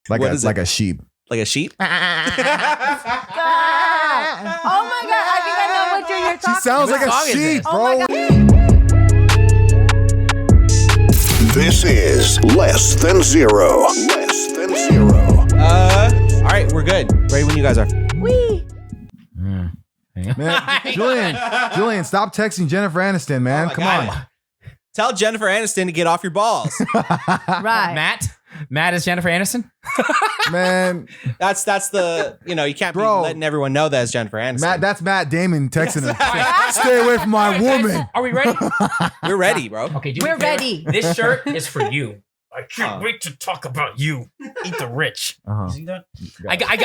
Like a sheep. Like a sheep? Oh my God. I think I know what you're talking about. She sounds like a sheep, bro. Oh my God. This is Less Than Zero. Less Than Zero. All right, we're good. Ready when you guys are. Wee. Man, Julian, stop texting Jennifer Aniston, man. Come on. Tell Jennifer Aniston to get off your balls. Right. Matt is Jennifer Aniston? Man. That's the, you can't be letting everyone know that's Jennifer Aniston. That's Matt Damon texting him. Stay away from my woman. Are we ready? We're ready, bro. Okay, We're ready. This shirt is for you. I can't wait to talk about you. Eat the rich. You see that?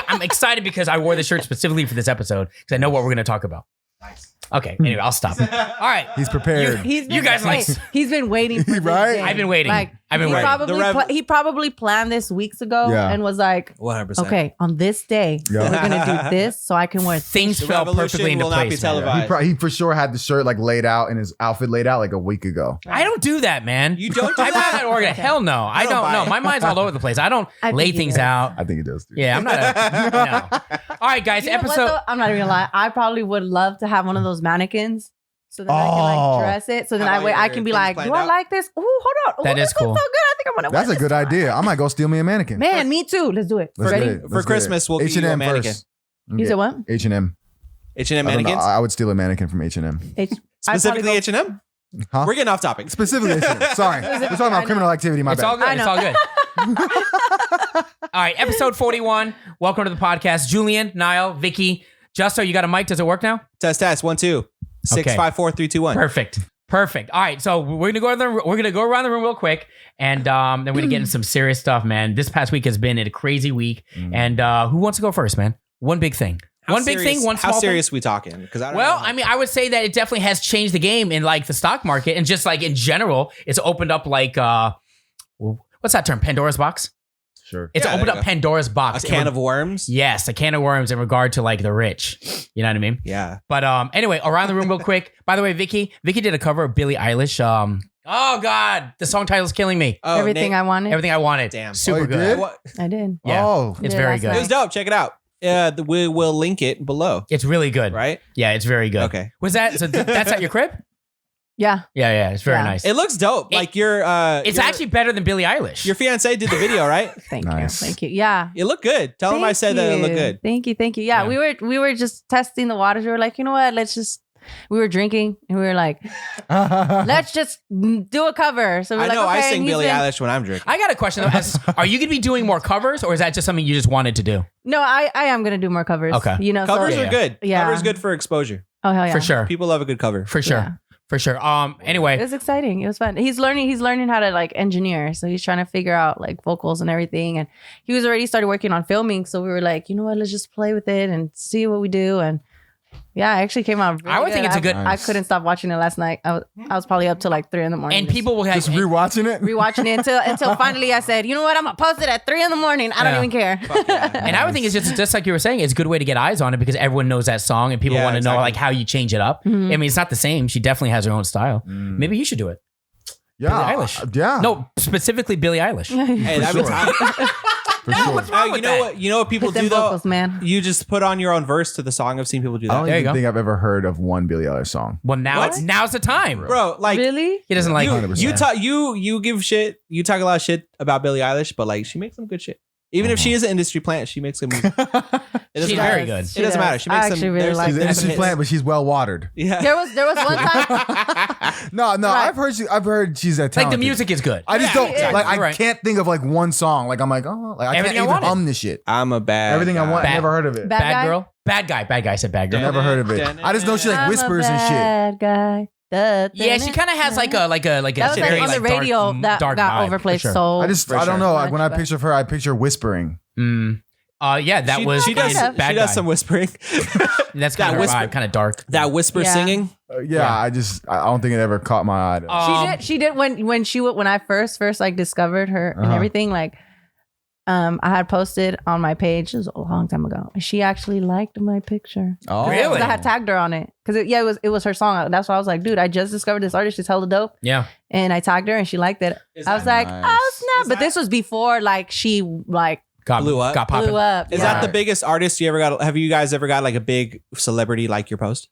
I'm excited because I wore the shirt specifically for this episode because I know what we're going to talk about. Nice. Okay, anyway, I'll stop. All right. He's prepared. You guys like... He's been waiting for this Right? day. I've been waiting. He probably planned this weeks ago and was like, 100%. Okay, on this day, we're going to do this so I can wear things fell perfectly into place. Be televised. He for sure had the shirt like laid out and his outfit laid out like a week ago. I don't do that, man. You don't do I'm not that organized. Hell no. I don't know. My mind's all over the place. I don't lay things out. I think he does too. Yeah, I'm not no. All right, guys, You know what, episode... though? I'm not even gonna lie. I probably would love to have one of those mannequins. So then I can like dress it. So then I can be like, do I like this? Ooh, hold on. Ooh, That is this cool. looks so good. I think I'm gonna wear That's a this good tomorrow. idea. I might go steal me a mannequin. Man, me too. Let's do it. Let's Ready? get it. For Let's get Christmas, it. we'll give you a H&M mannequin. first. You said what? H&M. H&M mannequins? I would steal a mannequin from H&M. Specifically H&M? Huh? We're getting off topic. Specifically H&M. Sorry. We're talking about criminal activity. My It's bad. all good. It's all good. All right, episode 41. Welcome to the podcast. Julian, Nile, Vicky. Justo, you got a mic? Does it work now? Test. 1, 2. 6, 5, 4, 3, 2, 1. Perfect. All right, so we're gonna go around the room real quick, and then we're gonna get into some serious stuff, man. This past week has been a crazy week, and who wants to go first, man? One big thing. One small thing. How serious we talking? Because I mean, I would say that it definitely has changed the game in like the stock market, and just like in general, it's opened up like what's that term? Pandora's box. Sure. It's opened up Pandora's box. A can of worms? Yes, a can of worms in regard to like the rich. You know what I mean? Yeah. But anyway, around the room real quick. By the way, Vicky did a cover of Billie Eilish. Oh God, the song title is killing me. Oh, Everything I wanted. Everything I wanted. Damn. Super you good. did? I did. Yeah. Oh. It's Yeah, very last good. night. It was dope. Check it out. We will link it below. It's really good. Right? Yeah, it's very good. Okay. Was that that's at your crib? Yeah. Yeah. It's very Yeah. nice. It looks dope. Like It's actually better than Billie Eilish. your fiance did the video, right? Thank Nice. you. Thank you. Yeah. It looked good. Tell him I said that it looked good. Thank you. Yeah, Yeah. we were just testing the waters. We were like, you know what? We were drinking and we were like, let's just do a cover. So we're I like, know okay, I sing and he's Billie been- Eilish when I'm drinking. I got a question though. Are you gonna be doing more covers, or is that just something you just wanted to do? No, I am gonna do more covers. Okay. You know, Covers so, are good. Yeah. Covers good for exposure. Oh hell yeah. For sure. People love a good cover. For sure. Yeah. For sure. It Anyway, was exciting. It was fun. He's learning how to like engineer. So he's trying to figure out like vocals and everything. And he was already started working on filming. So we were like, you know what, let's just play with it and see what we do. And yeah, it actually came out really I would think it's a good- I couldn't stop watching it last night. I was probably up till like 3 a.m. and people will have Just rewatching it? rewatching it until finally I said, you know what, I'm gonna post it at 3 a.m. I don't Yeah. even care. And I would think it's just like you were saying, it's a good way to get eyes on it because everyone knows that song and people Yeah, want to know exactly. like how you change it up. Mhm. I mean, it's not the same. She definitely has her own style. Maybe you should do it. Yeah. Billie Eilish. Yeah. No, specifically Billie Eilish. Hey, that'd be sure. time. For sure. You know what? You know what people Hit them do though? vocals, man. You just put on your own verse to the song. I've seen people do I that. don't There you even go. think I've ever heard of one Billie Eilish song. Well, now's the time. Bro, like Really? He doesn't like you, 100%. you give shit. You talk a lot of shit about Billie Eilish, but like she makes some good shit. Even if she is an industry plant, she makes good music. It doesn't She's matter. very good. It doesn't matter. She makes I some. actually really there's like She's an that. industry plant, but she's well watered. Yeah. There was one time. No, Right. I've heard she's a Like talented. the music is good. I just Yeah, don't exactly. like. I You're right. can't think of like one song. Like I'm like, oh, like I Everything can't I even Wanted. hum this shit. I'm a bad. Everything I want. Bad- I never heard of it. Bad guy? girl. Bad guy. I said bad girl. Never heard of it. I just know she like I'm a whispers and shit. bad guy. Yeah, she kind of has like a That was very like on the dark- radio that dark got vibe, overplayed. for sure. So I For don't sure. know. Like when I Much, picture of her, I picture whispering. Yeah, that was She does. in Bad She does Guy. some whispering. That's that kind of whisper- vibe, kind of dark. That whisper Yeah. singing. Yeah, I don't think it ever caught my eye. She did when I first like discovered her and Uh-huh. everything. Like, I had posted on my page. It was a long time ago. She actually liked my picture. Oh, Really? 'Cause I had tagged her on it because it was her song. That's why I was like, dude, I just discovered this artist. She's hella dope. Yeah. And I tagged her and she liked it. I was like, nice? oh snap! But this was before like she like blew up. Got popping. Blew up. Is that the biggest artist you ever got? Have you guys ever got like a big celebrity like your post?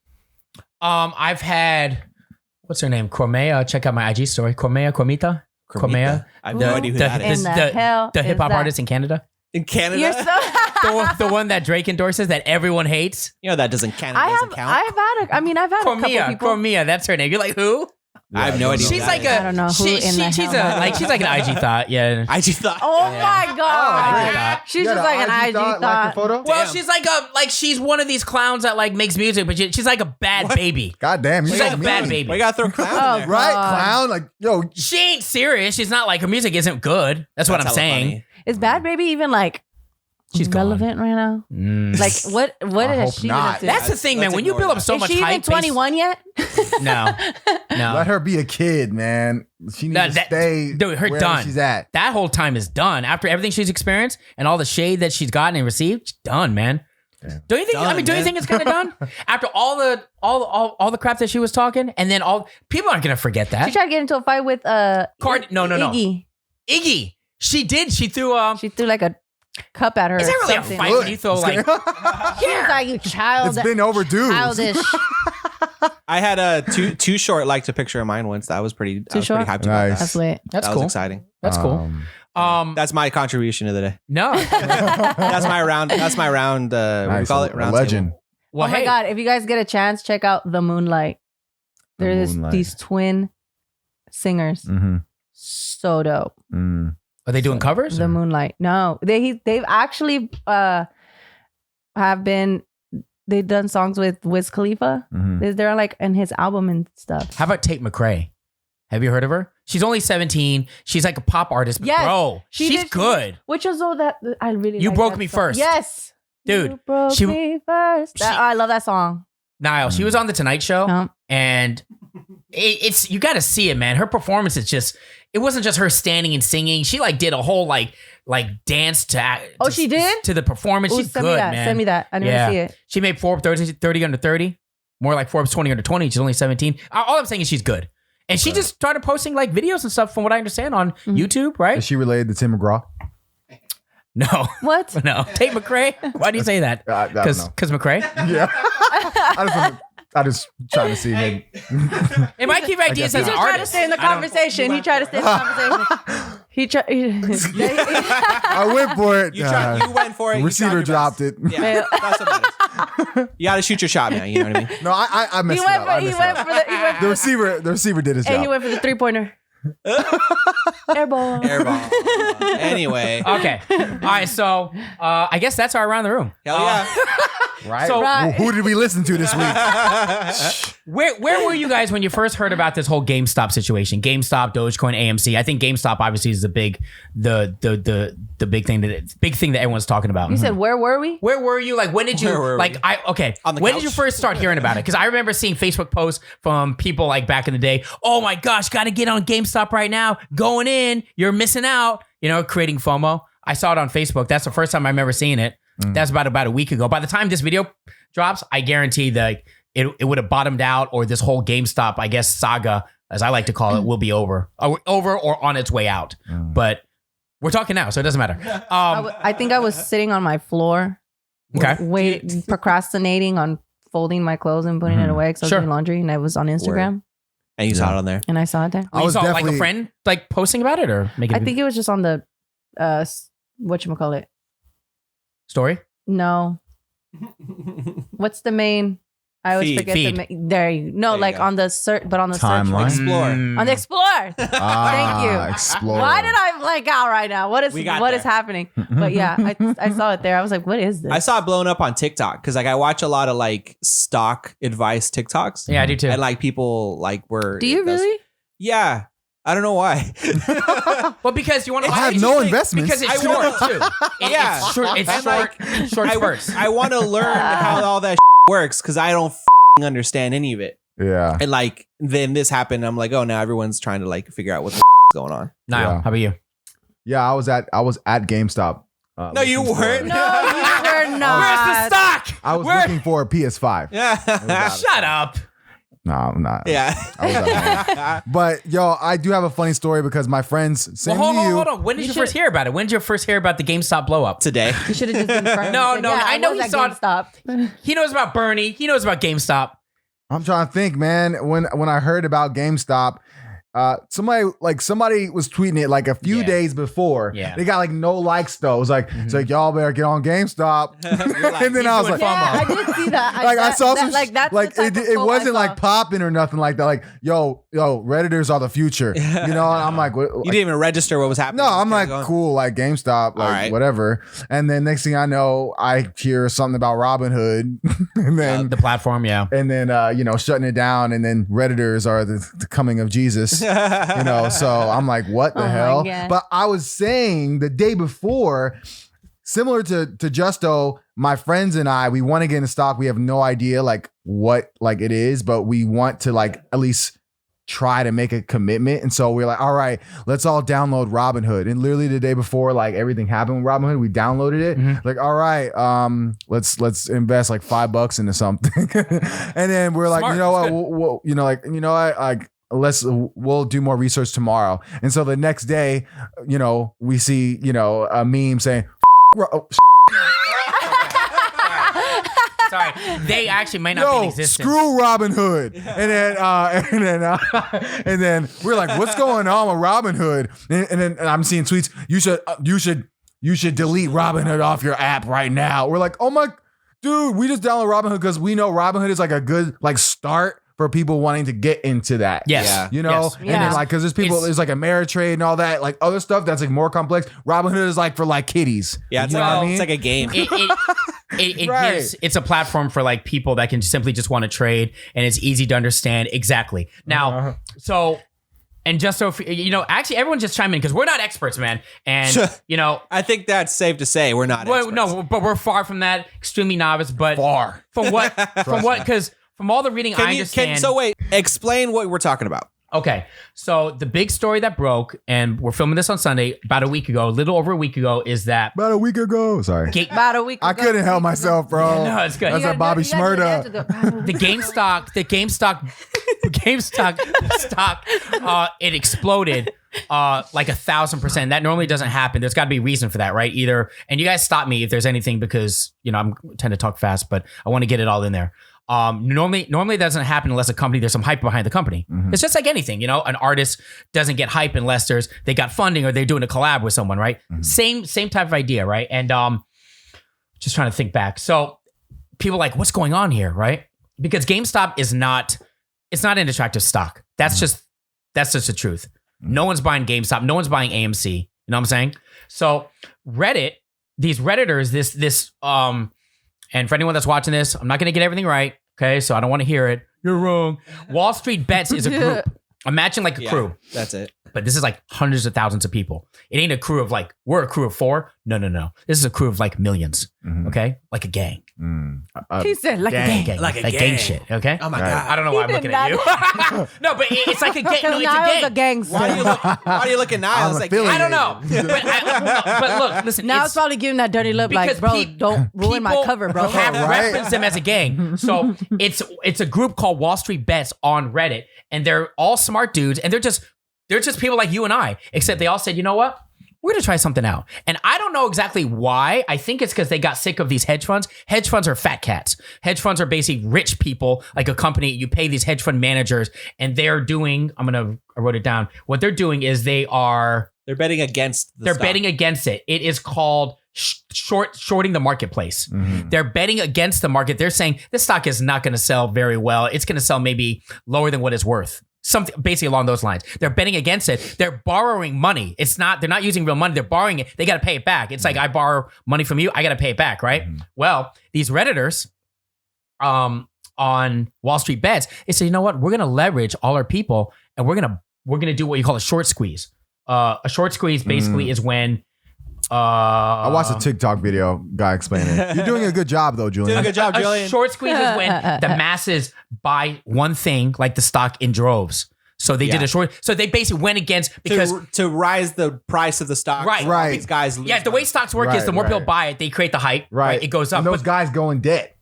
I've had, what's her name? Cormea. Check out my IG story. Cormea. I have no idea who that is. The hip hop artist in Canada. In Canada? You're so The one that Drake endorses that everyone hates. You know that doesn't count. I've had a couple people. Cormea, that's her name. You're like, who? I have no idea. She's like I don't know who she's like an IG thought. Yeah. IG thought. Oh my god. thought. She's just like an IG Like a thought. photo? Well, Damn. she's like she's one of these clowns that like makes music, but she's like a bad baby. God damn. You She's like know a me. bad baby. We gotta throw clown in there. Right, God. clown? Like, yo, She ain't serious. She's not like her music isn't good. That's what I'm hella saying. funny. Is Bad Baby even like She's gone. relevant right now? Like what I is hope she not. gonna do? That's the thing, man. Let's When you ignore build up that. so is much she even hype, 21 yet? no. let her be a kid, man. She needs No, to that- stay dude, her where done. she's at. That whole time is done. After everything she's experienced and all the shade that she's gotten and received, she's done, man. Don't you think? Done, do you man. think it's kind of done? After all the crap that she was talking, and then all people aren't gonna forget that. She tried to get into a fight with No. Iggy. She did. She threw She threw like a cup at her. Is that really a something. fight when you throw like? She was like, you It's been overdue. childish. I had a too short liked a picture of mine once. That was pretty. I was short? pretty hyped about Nice. That's lit. That's that cool. was exciting. That's cool. That's my contribution of the day. No. That's my round. What do we Nice. call it? A Round legend. table. Well, Oh my hey, god! If you guys get a chance, check out The Moonlight. The There's Moonlight. these twin singers. Mm-hmm. So dope. Mm. are they doing covers? The or- Moonlight. No, they've actually they've done songs with Wiz Khalifa. Mm-hmm. They're like in his album and stuff. How about Tate McRae? Have you heard of her? She's only 17. She's like a pop artist, but Yes. bro, She she's did- good. Which was all that I really You like Broke that Me song. First. Yes, Dude, You broke she- me first. I love that song. Nile, she was on the Tonight Show, Um, and it's you got to see it, man. Her performance is just. It wasn't just her standing and singing. She like did a whole like dance to. Oh, she did? to the performance. Ooh, She's send good, me that. man. Send me that. I didn't see it. She made Forbes 30 under 30. More like Forbes 20 under 20. She's only 17. All I'm saying is she's good. And she just started posting like videos and stuff from what I understand on YouTube, right? Is she related to Tim McGraw? No. What? No. Tate McRae? Why do you say that? I don't know. Because McRae? Yeah. I just trying to see him. It might give ideas guess as He an just tried to artist. stay in the I don't- conversation. He tried to stay in the conversation. He tried. I went for it. You went for it. You Receiver tried dropped it. your best. Yeah, that's what matters. You gotta shoot your shot, man. You know what I mean? No, I messed it up. I messed it up. The receiver did his And he job. went for the 3-pointer. Airball. Airball. Anyway. Okay. All right. So I guess that's our around the room. Hell yeah. Right? So- Right. Who did we listen to this week? Where were you guys when you first heard about this whole GameStop situation? GameStop, Dogecoin, AMC. I think GameStop obviously is the big big thing that everyone's talking about. You said, where were we? Where were you? Like, when did you Where were like? we? On the When did you couch. first start hearing about it? Because I remember seeing Facebook posts from people like back in the day. Oh my gosh, got to get on GameStop right now. Going in, you're missing out. You know, creating FOMO. I saw it on Facebook. That's the first time I remember seeing it. That's about a week ago. By the time this video drops, I guarantee that it would have bottomed out, or this whole GameStop, I guess, saga, as I like to call it, will be over or on its way out. But we're talking now, so it doesn't matter. I think I was sitting on my floor, Okay. procrastinating on folding my clothes and putting it away because I was Sure. doing laundry, and I was on Instagram And you saw it on there. and I saw it there. I You was saw like a definitely- friend like posting about it or making I think it was just on the whatchamacallit. story. No. What's the main? I always Feed. forget Feed. the main. There you no, There you like go. on the search, but on the Timeline. search. Explore. Mm. On the Explore. Thank you. Explore. Why did I blank out right now? What is We got what is there. happening? But yeah, I saw it there. I was like, what is this? I saw it blown up on TikTok because like I watch a lot of like stock advice TikToks. Yeah, I do too. And like people like were. Do you really? Yeah. I don't know why. Well, because you want to I have no investments. because it's I short want- too. Yeah. It's short. It's And, like, short I, spurts. I want to learn how all that works because I don't understand any of it. Yeah. And like then this happened. I'm like, oh, now everyone's trying to like figure out what the going on. Niall, Yeah. how about you? Yeah, I was at GameStop. No, you looking for- weren't. No, you were not. Where's the stock? I was Where- looking for a PS5. Yeah. Shut up. No, I'm not. Yeah. I was out. But yo, I do have a funny story because my friends, same Well, to you. hold on. When did you first hear about it? When did you first hear about the GameStop blow up? Today. You should have just been firm. No, Said, no, yeah, I know was he at saw it. GameStop. He knows about Bernie. He knows about GameStop. I'm trying to think, man. When I heard about GameStop, somebody was tweeting it like a few days before. Yeah. They got like no likes though. It was like it's like y'all better get on GameStop. And then I was like, Yeah, I did see that. I saw some that's like the type of it quote wasn't I saw. like popping or nothing like that. Like yo, Redditors are the future. You know, and I'm like, what, You didn't even register what was happening. no, I'm Just like kept going. cool, like GameStop, like right. whatever. And then next thing I know, I hear something about RobinHood, and then The platform, yeah. and then shutting it down, and then Redditors are the coming of Jesus. So I'm like, what the Oh my hell? God. But I was saying the day before, similar to Justo, my friends and I, we want to get into stock. We have no idea like what like it is, but we want to like at least try to make a commitment. And so we're like, all right, let's all download Robinhood. And literally the day before like everything happened with Robinhood, we downloaded it. Like, all right, let's invest like $5 into something. And then we're like, Smart. you know what, That's good. we'll do more research tomorrow. And so the next day, we see, a meme saying, Sorry. They actually might not be in yo, existence. screw Robinhood. And then we're like, what's going on with Robinhood? And then I'm seeing tweets. You should delete Robinhood off your app right now. We're like, oh my, dude, we just download Robinhood because we know Robinhood is like a good like start for people wanting to get into that. Yes. Yeah. Yes. And then like, cause there's people, there's like Ameritrade and all that, like other stuff that's like more complex. Robinhood is like for like kiddies. Yeah, it's You know like, what I mean? it's like a game. It Right. gives, it's a platform for like people that can simply just want to trade, and it's easy to understand. Exactly. Now, so, and just so, actually everyone just chime in because we're not experts, man. And, I think that's safe to say we're not well, experts. no, but we're far from that, extremely novice, but Far. because from all the reading I understand. So wait, explain what we're talking about. Okay, so the big story that broke, and we're filming this on Sunday, about a week ago, a little over a week ago, is that About a week ago. Sorry. About a week I ago. couldn't help myself, bro. No, it's good. That's You like Bobby Shmurda. the GameStop stock, it exploded like 1,000%. That normally doesn't happen. There's got to be a reason for that, right? Either, and you guys stop me if there's anything because I tend to talk fast, but I want to get it all in there. Normally it doesn't happen unless there's some hype behind the company. It's just like anything, an artist doesn't get hype unless they got funding or they're doing a collab with someone, right? Same type of idea, right? And just trying to think back. So people are like, what's going on here, right? Because GameStop it's not an attractive stock. That's just the truth. No one's buying GameStop. No one's buying AMC. You know what I'm saying? So Reddit, these Redditors, this and for anyone that's watching this, I'm not going to get everything right. Okay. So I don't want to hear it. You're wrong. Wall Street Bets is a group. Imagine like a crew. That's it. But this is like hundreds of thousands of people. It ain't a crew of like, we're a crew of 4. No. This is a crew of like millions. Okay. Like a gang. He said like a gang. Like gang shit. Okay. Oh my Right. God. I don't know why I'm He looking did at you. No, but it's like a gang. No, it's Niall's a a gang. gangster. Why do you look at Nile? I'm It's like, affiliated. I don't know. But look, listen. Now it's- it's probably giving that dirty look like, because bro, don't ruin my people cover, bro. have Right. referenced them as a gang. So it's a group called Wall Street Bets on Reddit, and they're all smart dudes, and they're just people like you and I, except they all said, you know what? We're going to try something out. And I don't know exactly why. I think it's because they got sick of these hedge funds. Hedge funds are fat cats. Hedge funds are basically rich people, like a company. You pay these hedge fund managers, and they're doing, I wrote it down. What they're doing is they're betting against the stock. betting against it. It is called shorting the marketplace. They're betting against the market. They're saying this stock is not going to sell very well. It's going to sell maybe lower than what it's worth. Something basically along those lines. They're betting against it. They're borrowing money. They're not using real money. They're borrowing it. They got to pay it back. It's like I borrow money from you. I got to pay it back, right? Well, these Redditors, on Wall Street Bets, they say, you know what? We're going to leverage all our people, and we're going to do what you call a short squeeze. A short squeeze basically is when I watched a TikTok video, guy explaining it. You're doing a good job though, Julian. Doing a good job, a Julian. short squeeze is when the masses buy one thing, like the stock, in droves. So they did a short. So they basically went against because to rise the price of the stock. Right. so Right. These guys lose the way stocks work is the more Right. people buy it, they create the hype. Right. It goes up. And those But guys go in debt.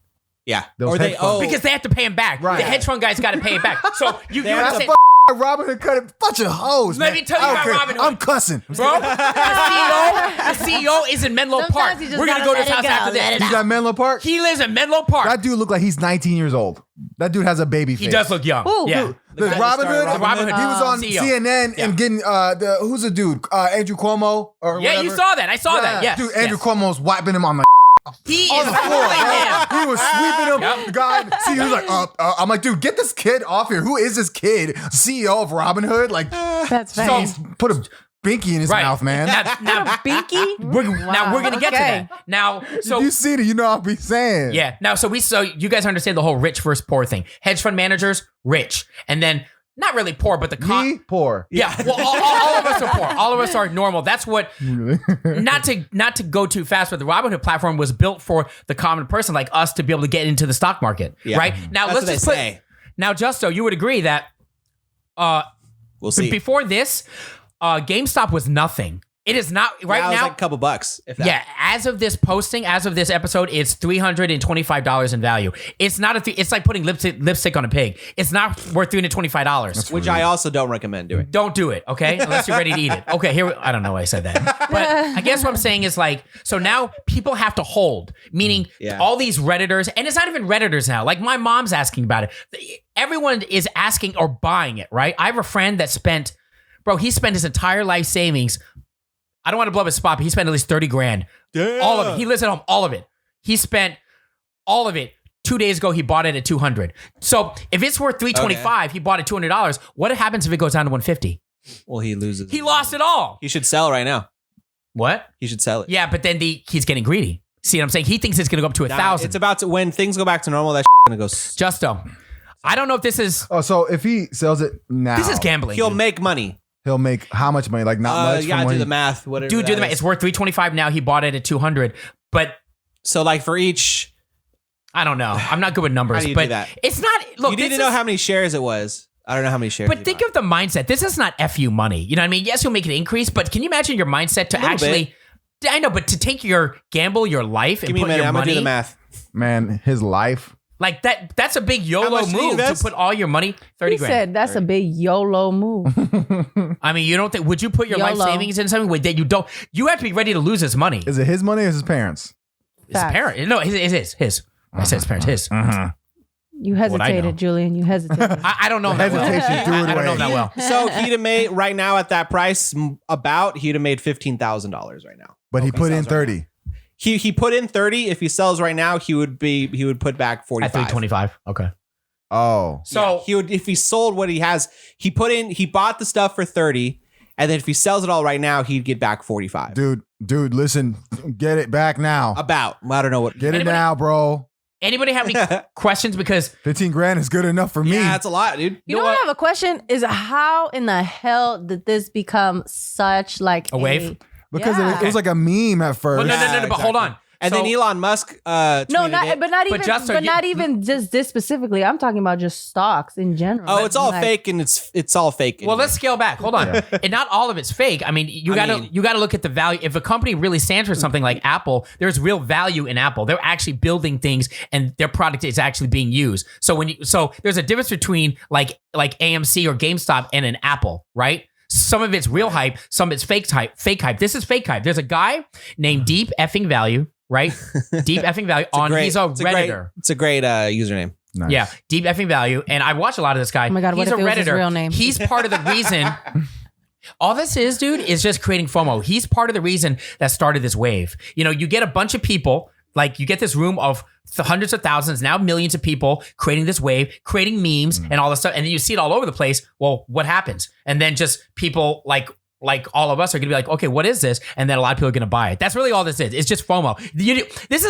Yeah. Those Or they hedge funds. owe. because they have to pay him back. Right. The hedge fund guys got to pay him back. So you They have understand, Robinhood cut a bunch of hoes. Let man. me tell you I don't about care. Robinhood. I'm cussing. bro. The CEO is in Menlo Sometimes Park. you just We're gonna gotta go to his let house it go, after let this. it He's at Menlo Park. He lives in Menlo Park. That dude look like he's 19 years old. That dude has a baby face. He does look young. Who? Yeah. The guy that started Robinhood, Robinhood. he was on CEO. CNN Yeah. and getting who's the dude? Andrew Cuomo or Yeah, you whatever. saw that. I saw that. Yes. Dude, Andrew yes. Cuomo's wiping him on the He on is the floor. fooling him. Bro. He was sweeping him. Yep. The guy, see, he was like, I'm like, dude, get this kid off here. Who is this kid? CEO of Robinhood? Like, That's funny. put a binky in his Right. mouth, man. Now, Binky? now we're gonna get to Okay. that. Now, so if you see it, you know I'll be saying. yeah. Now, so you guys understand the whole rich versus poor thing. Hedge fund managers, rich, and then not really poor, but the Me, poor. Yeah, well, all of us are poor. All of us are normal. That's what. Not to go too fast, but the Robinhood platform was built for the common person like us to be able to get into the stock market, Yeah. right? Now That's let's what just they put. say. Now, Justo, you would agree that We'll see. before this, GameStop was nothing. It is not right Now it's now. like a couple bucks. If that. Yeah, as of this posting, as of this episode, it's $325 in value. It's not it's like putting lipstick on a pig. It's not worth $325. Which I also don't recommend doing. Don't do it, okay? Unless you're ready to eat it. Okay, I don't know why I said that. But I guess what I'm saying is like, so now people have to hold, meaning Yeah. all these Redditors, and it's not even Redditors now. Like my mom's asking about it. Everyone is asking or buying it, right? I have a friend that he spent his entire life savings. I don't want to blow up his spot, but he spent at least 30 grand. Damn. All of it. He lives at home. All of it. He spent all of it. 2 days ago, he bought it at $200. So if it's worth $325, he bought it $200. What happens if it goes down to $150? Well, he loses. He lost it all. He should sell right now. What? He should sell it. Yeah, but then he's getting greedy. See what I'm saying? He thinks it's going to go up to Nah, 1,000. It's about to, when things go back to normal, that's gonna go. Justo. I don't know if this is Oh, so if he sells it now, this is gambling. He'll dude. make money. he'll make how much money? Like not much. You gotta from do when the math. Whatever. Dude, do that the math. is. It's worth $325 now. He bought it at $200. But So like for each, I don't know. I'm not good with numbers. How do you but do that? it's not. Look, you need to this know is- how many shares it was. I don't know how many shares. But think of the mindset. This is not FU money. You know what I mean? Yes, you'll make an increase, but can you imagine your mindset to A little actually? I know, but to take your gamble, your life, and Give me a put minute. your I'm gonna money do the math. man, his life. like that—that's a big YOLO much did he move to invest? put all your money. 30 He grand. said that's a big YOLO move. I mean, you don't think? Would you put your life YOLO. savings in something that you don't? You have to be ready to lose his money. Is it his money or his parents? His Facts. parent? No, his. I said his parents. His. You What I know. hesitated, Julian. You hesitated. I don't know him that well. Hesitation, do it I don't know away. him that well. So he'd have made right now at that price he'd have made $15,000 right now. But he Okay, put in sounds right. 30. He put in 30. If he sells right now, he would put back 45. At 325. Okay. Oh. So he would, if he sold what he has, he bought the stuff for 30, and then if he sells it all right now, he'd get back 45. Dude, listen, get it back now. About, I don't know what. Get it Anybody- now, bro. anybody have any questions? Because 15 grand is good enough for me. Yeah, that's a lot, dude. You know what? I have a question is how in the hell did this become such like A wave? Because Yeah. it was like a meme at first. well, no, Yeah, but hold on. And So- then Elon Musk tweeted No, it. not even, just so but you- not even just this specifically. I'm talking about just stocks in general. Oh, it's all Like, fake, and it's all fake. Well, let's scale back. Hold on. And not all of it's fake. I mean, you gotta look at the value. If a company really stands for something like Apple, there's real value in Apple. They're actually building things, and their product is actually being used. So there's a difference between like AMC or GameStop and an Apple, right? Some of it's real hype, some of it's fake hype. This is fake hype. There's a guy named Deep Effing Value, right? Deep Effing Value he's a Redditor. It's a great username. Nice. Yeah, Deep Effing Value. And I watch a lot of this guy. Oh my God, what he's if a it was Redditor. his real name? He's part of the reason. All this is, dude, is just creating FOMO. He's part of the reason that started this wave. You know, you get a bunch of people, like you get this room of hundreds of thousands, now millions of people creating this wave, creating memes and all this stuff. And then you see it all over the place. Well, what happens? And then just people like all of us are going to be like, okay, what is this? And then a lot of people are going to buy it. That's really all this is. It's just FOMO. This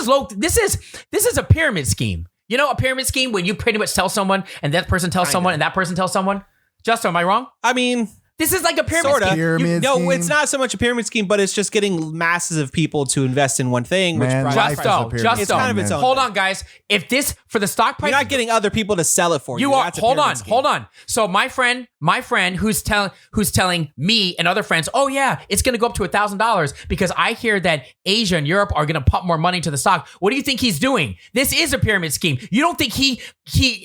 is a pyramid scheme. You know, a pyramid scheme when you pretty much tell someone and that person tells someone and that person tells someone. Justin, am I wrong? I mean, This is like a pyramid sort of. scheme. Pyramid No, scheme. it's not so much a pyramid scheme, but it's just getting masses of people to invest in one thing. Man, which life drives is a Justo, pyramid It's kind of its scheme, own. Hold on, guys. If this for the stock price, You're not getting other people to sell it for you. you are. That's a Hold pyramid on, scheme. hold on. So my friend my friend who's telling me and other friends, oh yeah, it's going to go up to $1,000 because I hear that Asia and Europe are going to pump more money into the stock. What do you think he's doing? This is a pyramid scheme. You don't think he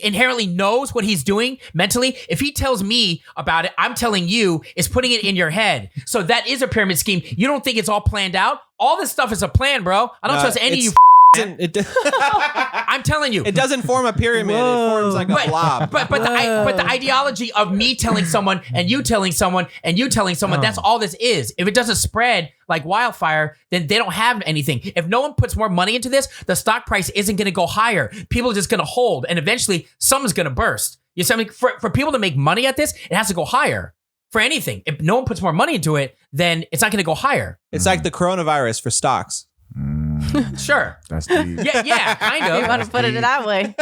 inherently knows what he's doing mentally? If he tells me about it, I'm telling you, it's putting it in your head. So that is a pyramid scheme. You don't think it's all planned out? All this stuff is a plan, bro. I don't trust any of you. I'm telling you, it doesn't form a pyramid. Whoa. It forms like a blob. But the ideology of me telling someone and you telling someone and you telling someone, that's all this is. If it doesn't spread like wildfire, then they don't have anything. If no one puts more money into this, the stock price isn't going to go higher. People are just going to hold, and eventually someone's going to burst. You see, for people to make money at this, it has to go higher. For anything, if no one puts more money into it, then it's not going to go higher. It's like the coronavirus for stocks. Sure. That's deep. Yeah, kind of. You want to put it that way.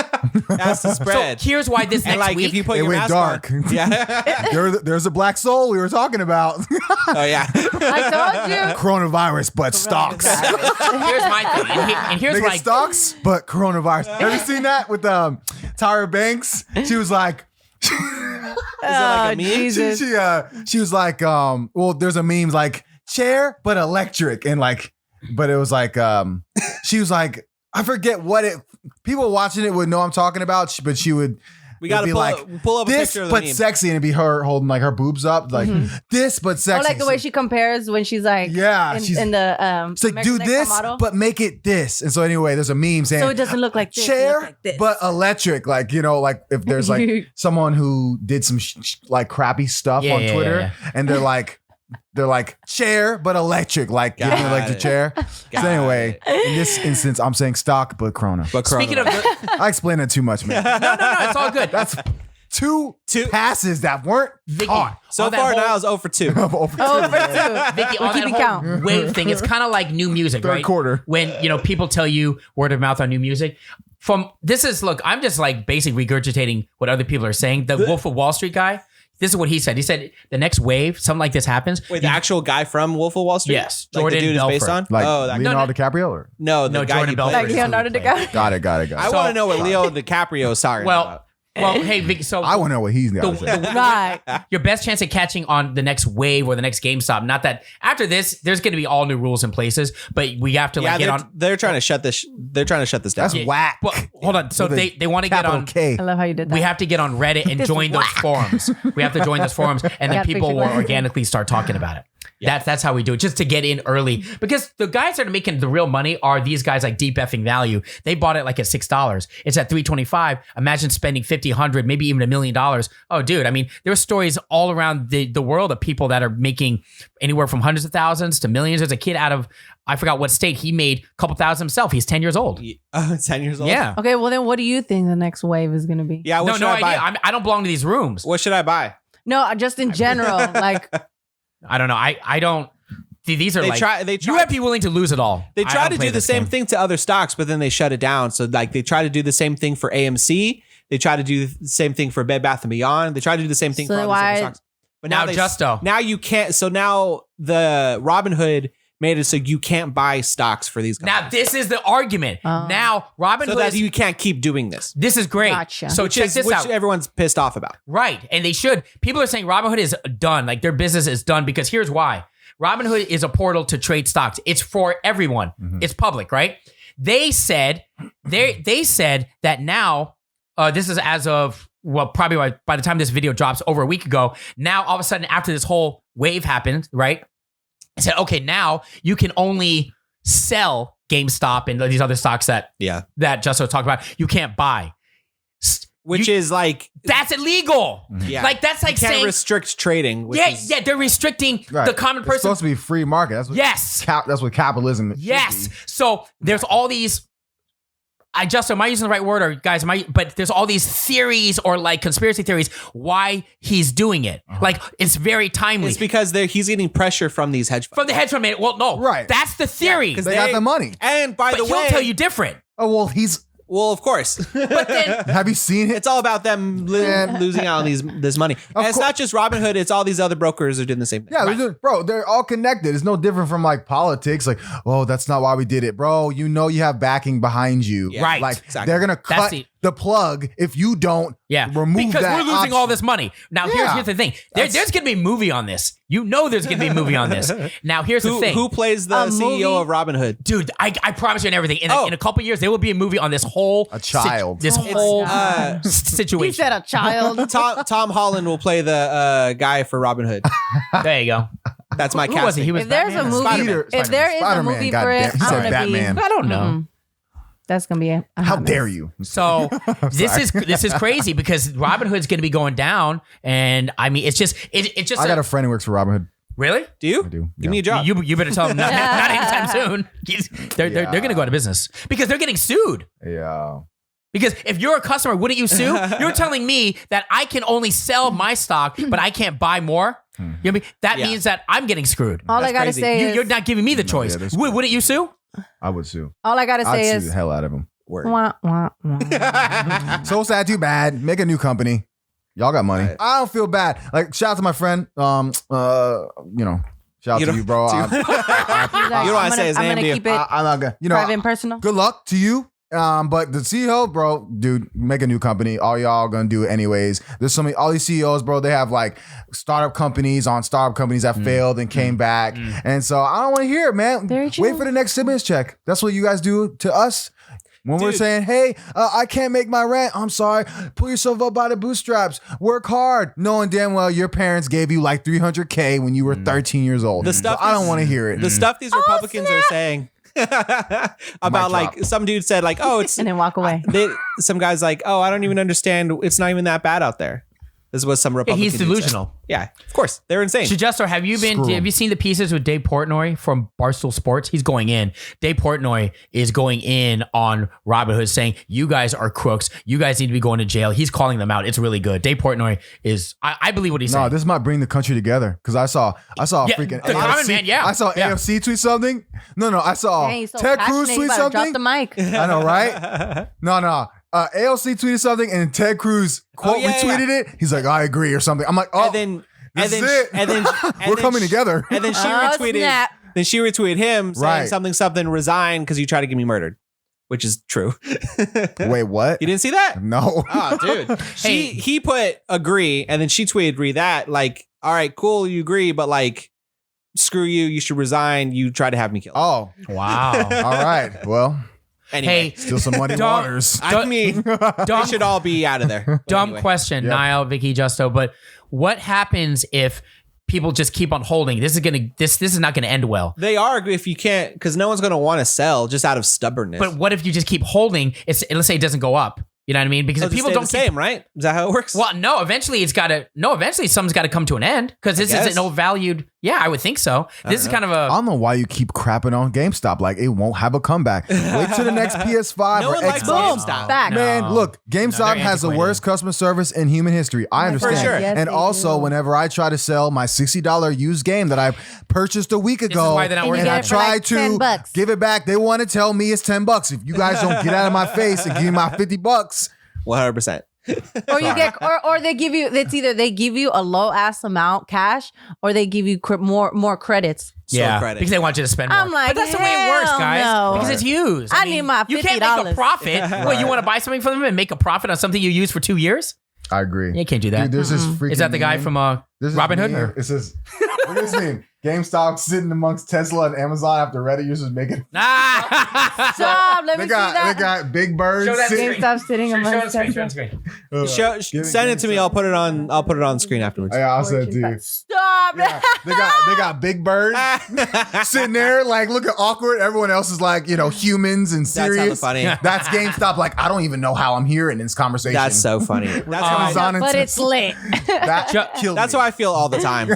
That's the spread. So here's why this and next like week, if you put It your went mask dark. on, yeah. There's a black soul we were talking about. Oh yeah. I told you. Coronavirus, but stocks. here's my thing, and here's Nigga, why stocks, but coronavirus. Have you seen that with Tyra Banks? She was like, Oh, a meme? Jesus. she was like, well, there's a meme like chair but electric, and like, but it was like, she was like, I forget what it. People watching it would know I'm talking about, but she would. We got to pull up a this, picture of the but meme. sexy, and it'd be her holding like her boobs up, like this, but I sexy. like the way she compares when she's like, Yeah, in, she's- in the It's like, American do Next this, Top Model. but make it this. And so anyway, there's a meme saying, so it doesn't look like this, it looks chair, like this. but electric. Like, you know, like if there's like someone who did some like crappy stuff on Twitter, and they're like chair, but electric. Like, give me Got electric it. chair. So anyway, in this instance, I'm saying stock, but Corona. But speaking of the, I explained it too much, man. no, it's all good. That's two passes that weren't Vicky, caught. So on that far, whole- Nile's 0 for 2. Oh, for two. Vicky, We're on keeping that whole count. wave thing, it's kind of like new music, Third right? quarter. When, you know, people tell you word of mouth on new music. Look, I'm just like basically regurgitating what other people are saying. The Wolf of Wall Street guy, this is what he said. He said the next wave, something like this happens. Wait, the actual guy from Wolf of Wall Street? Yes, Like Jordan the dude is based Belfort. on? Like that Leonardo DiCaprio? Or? No, the No, guy Jordan he Belfort. played. Like is Leonardo who he played. DiCaprio. Got it. I want to know what Leo DiCaprio is talking about. Well, hey, Vicky, so I want to know what he's got to say. Right. your best chance at catching on the next wave or the next GameStop. Not that after this, there's going to be all new rules in places, but we have to like get on. they're trying to shut this. They're trying to shut this down. That's whack. Well, hold on. So With a they want to get Capital on. K. I love how you did that. We have to get on Reddit and This join those whack. forums. We have to join those forums, and then Gotta people fix will your glasses. organically start talking about it. That's how we do it, just to get in early. Because the guys that are making the real money are these guys like Deep Effing Value. They bought it like at $6. It's at $3.25. Imagine spending $50, $100, maybe even $1 million. Oh, dude. I mean, there's stories all around the world of people that are making anywhere from hundreds of thousands to millions. There's a kid out of, I forgot what state, he made a couple thousand himself. He's 10 years old. 10 years old. Yeah. Okay, well then what do you think the next wave is going to be? Yeah. What should No I idea. buy? I don't belong to these rooms. What should I buy? No, just in general. Like, I don't know. I don't. These are They like, try. you have to be willing to lose it all. They I try don't to play do the this same game. thing to other stocks, but then they shut it down. So like they try to do the same thing for AMC. They try to do the same thing for Bed Bath & Beyond. They try to do the same thing So for all why- these other stocks. But Now they- Justo. Now you can't. So now the RobinHood made it so you can't buy stocks for these companies. Now this is the argument. Oh. Now RobinHood so that is, you can't keep doing this. this is great. Gotcha. So check this which out. everyone's pissed off about. Right. And they should. People are saying Robinhood is done. Like their business is done because here's why. Robinhood is a portal to trade stocks. It's for everyone. It's public, right? They said they said that now this is as of probably by the time this video drops over a week ago. Now all of a sudden after this whole wave happened, right? I said, okay, now you can only sell GameStop and these other stocks that Justo talked about. You can't buy. Which is like That's illegal. yeah. Like that's like you can't saying restrict trading. Which yeah, is, yeah, they're restricting Right. the common It's person. supposed to be free market. That's what Yes. that's what capitalism should Yes. be. So there's all these. Am I using the right word, or guys? But there's all these theories or like conspiracy theories why he's doing it. Like it's very timely It's because he's getting pressure from these hedge funds. from the hedge fund man. Well, no, Right. That's the theory. because They got the money. And by but the he'll way, tell you different. Oh well, he's. well, of course. But then Have you seen it? It's all about them losing out on this money. And it's course. not just Robinhood, it's all these other brokers are doing the same thing. Yeah, they're all connected. It's no different from like politics. Like, oh, that's not why we did it, bro. You know, you have backing behind you. Yeah. Right. Like Exactly. they're gonna cut. the- the plug if you don't remove because that we're losing option. all this money. Now, here's the thing. There's going to be a movie on this. You know there's going to be a movie on this. Now, here's the thing. Who plays the CEO of RobinHood? Dude, I promise you and everything. In a couple years, there will be a movie on this whole child. This whole situation. You said a child. Tom Holland will play the guy for RobinHood. There you go. That's my Who was casting. he? He was If there's a movie, if there is a movie for it, He said I'm gonna Batman. be. I don't know. That's gonna be a How hot dare mess. you? So this is crazy because RobinHood's going to be going down, and I mean it's just. I got a friend who works for RobinHood. Really? Do you? I do. Give me a job. You better tell them not anytime soon. They're going to go out of business because they're getting sued. Yeah. Because if you're a customer, wouldn't you sue? You're telling me that I can only sell my stock, but I can't buy more. You know what I mean? That means that I'm getting screwed. All I gotta crazy. say is You're not giving me the choice. that's Wouldn't you sue? I would sue. all I gotta I'd say sue is the hell out of him. wah, wah, wah. So sad, too bad. Make a new company. Y'all got money. I don't feel bad. Like, shout out to my friend. Shout out to you, bro. He's like, You don't wanna say his I'm name, gonna do you? keep it I'm not gonna. private and personal. Good luck to you. But the CEO, bro, dude, make a new company. All y'all gonna do it anyways. There's so many, all these CEOs, bro, they have like startup companies that failed and came back. And so I don't want to hear it, man. Very true. Wait for the next stimulus check. That's what you guys do to us. When we're saying, hey, I can't make my rent. I'm sorry. Pull yourself up by the bootstraps. Work hard. Knowing damn well your parents gave you like $300K when you were 13 years old. The stuff So I don't want to hear it. The stuff these Republicans are saying about like drop. some dude said like, oh, it's And then walk away. some guy's like, oh, I don't even understand. It's not even that bad out there. This was some Republican. He's dude said. delusional. Yeah, of course they're insane. Justo, have you seen the pieces with Dave Portnoy from Barstool Sports? He's going in. Dave Portnoy is going in on RobinHood saying, you guys are crooks. You guys need to be going to jail. He's calling them out. It's really good. Dave Portnoy is, I believe what he's saying. No, this might bring the country together. Because I saw freaking the common man, I saw Yeah. AFC tweet something. No, I saw Dang, he's so Ted Cruz passionate, tweet you better something. Drop the mic. I know, right? No. ALC tweeted something and Ted Cruz retweeted it. He's like, I agree or something. I'm like, oh, this is it. We're coming together. And then she Oh, retweeted. snap. Then she retweeted him saying Right. something resign because you tried to get me murdered, which is true. Wait, what? You didn't see that? No. Oh, dude. He put agree, and then she tweeted agree that like, all right, cool, you agree, but like, screw you, you should resign. You tried to have me killed. Oh, Wow. all right. Well, Anyway, Hey, still some muddy Don't- waters. I mean, they should all be out of there. But dumb anyway. question, Yep. Nile, Vicky, Justo, but what happens if people just keep on holding? This is not gonna end well. They are if you can't, because no one's going to want to sell just out of stubbornness. But what if you just keep holding? Let's say it doesn't go up. You know what I mean? Because So if people people don't don't keep, same, right? Is that how it works? well, no. Eventually, something's got to come to an end because this guess. isn't no valued. Yeah, I would think so. This is kind of I a. don't know why you keep crapping on GameStop. Like, it won't have a comeback. Wait till the next PS5 No or one likes Xbox. GameStop. Back. Man, look, GameStop they're has the antiquated. worst customer service in human history. I understand. sure. Yes, and they also, do. whenever I try to sell my $60 used game that I purchased a week ago, why they're not And you working and get I it for try like to $10. give it back, they want to tell me it's $10. If you guys don't get out of my face and give me my $50, 100%. Or you get, or they give you. It's either they give you a low ass amount cash, or they give you more credits. Yeah, credit. because they want you to spend more. I'm like, but that's the way it works, hell guys. no. Because it's used. I need my You can't make a $50. profit. What, you want to buy something from them and make a profit on something you use for 2 years? I agree. You can't do that. Dude, there's this freaking Is that the guy meme. from This is RobinHood? meme. It says, look at this meme. GameStop sitting amongst Tesla and Amazon after Reddit users making. Ah! Stop. Let me They see that. got Big Bird Show that sitting. GameStop sitting Show among the screen, show the screen. Send it to me. I'll put it on screen afterwards. Yeah, I'll send it to you. Stop. Yeah, they got Big Bird sitting there like looking awkward. Everyone else is like, humans and That's hella serious. funny. That's GameStop. Like, I don't even know how I'm here in this conversation. That's so funny. That's how I, Amazon and But it's lit. that killed that's me. how I feel all the time.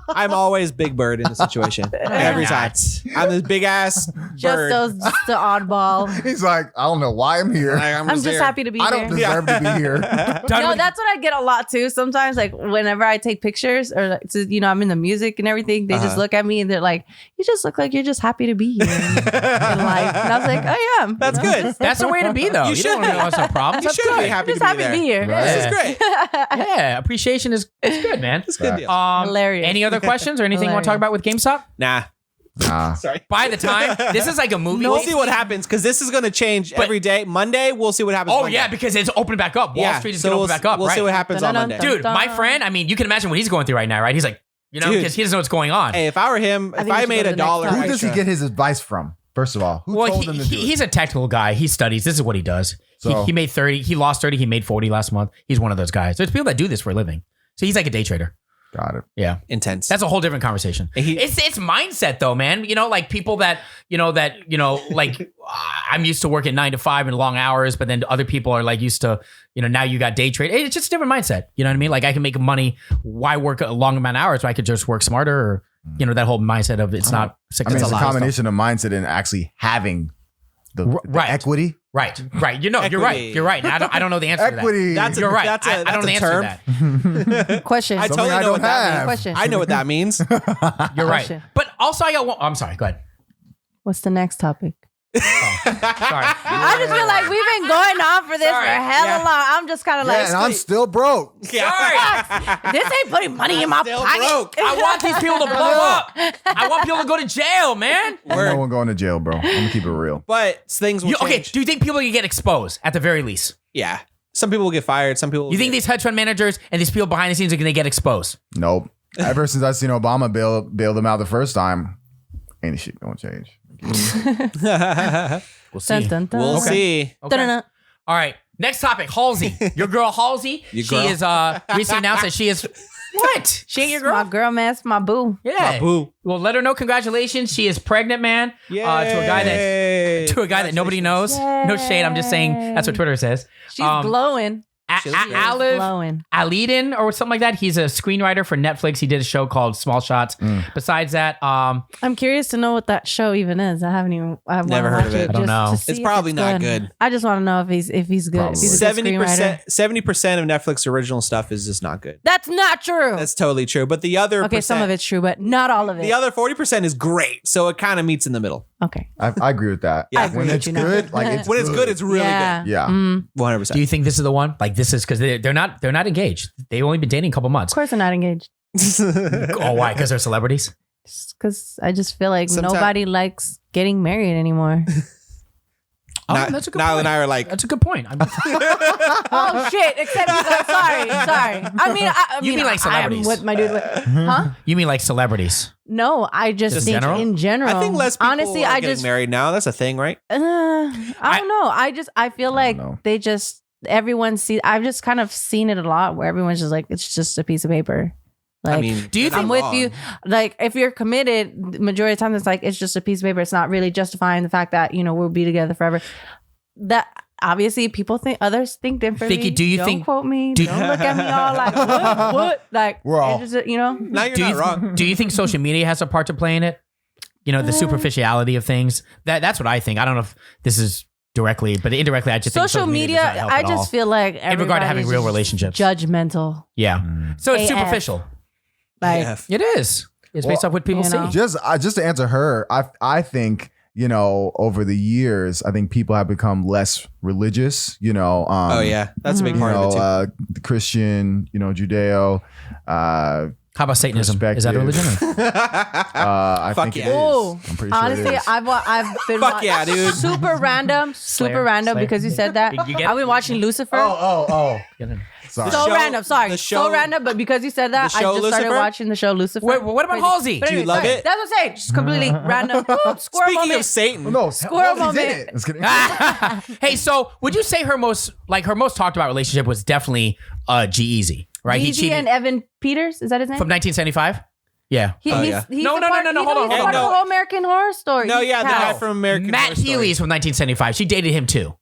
I'm always Big Bird in the situation every time. I'm this big ass Just bird. the oddball. He's like, I don't know why I'm here. I'm just here. happy to be I here. don't deserve to be here. No, that's what I get a lot too. Sometimes, like whenever I take pictures or like, I'm in the music and everything, they just look at me and they're like, "You just look like you're just happy to be here in life." And I was like, "I am." That's good. That's the way to be, though. You should don't want to cause some problems. You That's should good. be happy I'm just to happy be to be there. here. Right. This is great. Yeah, appreciation is good, man. It's a good deal. Hilarious. Any other questions or anything you want to talk about with GameStop? Nah. Sorry. By the time this is like a movie, We'll see what happens because this is going to change every day. Monday, we'll see what happens. Oh Monday. yeah, because it's opening back up. Wall Street is going to open back up. We'll right? see what happens on Monday. Dude, my friend. I mean, you can imagine what he's going through right now, right? He's like, you know, Dude. because he doesn't know what's going on. Hey, if I were him, if think we I should made go to a the dollar, next Who topic. does he get his advice from? First of all, who told him to do it? He's a technical guy. He studies. This is what he does. So- He made 30. He lost 30. He made 40 last month. He's one of those guys. There's people that do this for a living. So he's like a day trader. Got it. Yeah. intense. That's a whole different conversation. It's mindset though, man. You know, like people that, like I'm used to working 9 to 5 and long hours, but then other people are like used to, now you got day trade. It's just a different mindset. You know what I mean? Like I can make money. Why work a long amount of hours when I could just work smarter or, that whole mindset of it's not. I mean, it's a lot of combination of mindset and actually having the Right. equity. Right. You're right. Equity. You're right. I don't know the answer Equity. to that. You're right. I don't know the answer to that. Question. I Something totally I know what don't that have. means. Question. I know what that means. You're right. Question. But also I got one. I'm sorry. Go ahead. What's the next topic? Sorry. I just feel like we've been going on for this Sorry. for hella Yeah. long. I'm just kind of Yeah, and I'm still broke. Sorry. this ain't putting money in my Still pocket. broke. I want these people to blow up. I want people to go to jail, man. No one going to jail, bro. I'm gonna keep it real. But things will Okay, change. do you think people can get exposed at the very least? Yeah. Some people will get fired. Some people will You think get- these hedge fund managers and these people behind the scenes are going to get exposed? Nope. Ever since I seen Obama bail them out the first time, ain't shit gonna change. We'll see. Dun, dun, dun. We'll see. Okay. Dun-dun-dun. All right. Next topic, Halsey. Your girl Halsey. Your She girl. is recently announced that she is what? She ain't your My girl? girl, man, it's my boo. Yeah. Boo. Well, let her know. Congratulations. She is pregnant, man. To a guy that nobody knows. No shade. I'm just saying that's what Twitter says. She's glowing. Glowing. Aliden or something like that. He's a screenwriter for Netflix. He did a show called Small Shots. Besides that, I'm curious to know what that show even is. I haven't even. I've Never heard of it. I don't know. It's probably not good. I just want to know if he's good. If he's a good 70% screenwriter. 70% of Netflix original stuff is just not good. That's not true. That's totally true. But the other Okay, some of it's true, but not all of it. the other 40% is great. So it kind of meets in the middle. Okay. I agree with that. Yeah. I agree When with it's you now. good, like it's When it's good, it's really yeah. good. Yeah. 100%. do you think this is the one? Like this is because they're not engaged. They've only been dating a couple months. Of course, I'm not engaged. Oh, why? Because they're celebrities. Because I just feel like Sometime- nobody likes getting married anymore. Oh, Now- that's a good Nile point. and I are like- that's a good point. Oh shit! Except you guys. Sorry. I mean, mean like celebrities. I'm with my dude. Huh? You mean like celebrities? No, I just Just think general? in general. I think less people honestly, are I getting just married now. That's a thing, right? I don't know. I feel like know. they just everyone see. I've just kind of seen it a lot where everyone's just like it's just a piece of paper. Like, I mean, do you you're think- I'm not with wrong. you. Like, if you're committed, the majority of the time it's like it's just a piece of paper. It's not really justifying the fact that we'll be together forever. That obviously others think differently. Vicky, do you Don't think- quote me? Don't look at me all like what? Like We're all- it's just, Now you're Do not you, wrong. do you think social media has a part to play in it? The superficiality of things. That's what I think. I don't know if this is directly, but indirectly, I just think social media. does not help I at all. just feel like in regard to having everybody's real just relationships. judgmental. Yeah. So it's AF. superficial. Like Yeah. It is. It's based off what people you see. know. Just to answer her, I think over the years, I think people have become less religious. Oh yeah, that's a big part of it too. The Christian, Judeo. How about Satanism? Is that a religion? I Fuck think it yeah. Ooh. is. I'm pretty sure honestly, it is. I've been Fuck yeah, dude. super random Slayer. because you said that. You get I've been it? watching Lucifer. Oh. Sorry. So show- random, sorry. the show- So random, but because you said that, the I show just started Lucifer? watching the show Lucifer. Wait, what about Crazy. Halsey? But Do you anyway, love sorry, it? That's what I'm saying. Just completely random. Ooh, squirrel Speaking moment. of Satan, No, Squirrel Halsey's in moment. it. Just kidding. Hey, so would you say her most talked about relationship was definitely G-Eazy, right? He G-Eazy cheated and Evan Peters, is that his name? from 1975. Yeah. He's yeah. a No, part- hold on, He's hold part on. of the whole American Horror Story. no, He's yeah, the Cal. guy from American Matt Horror Story. Healy's from 1975. She dated him too.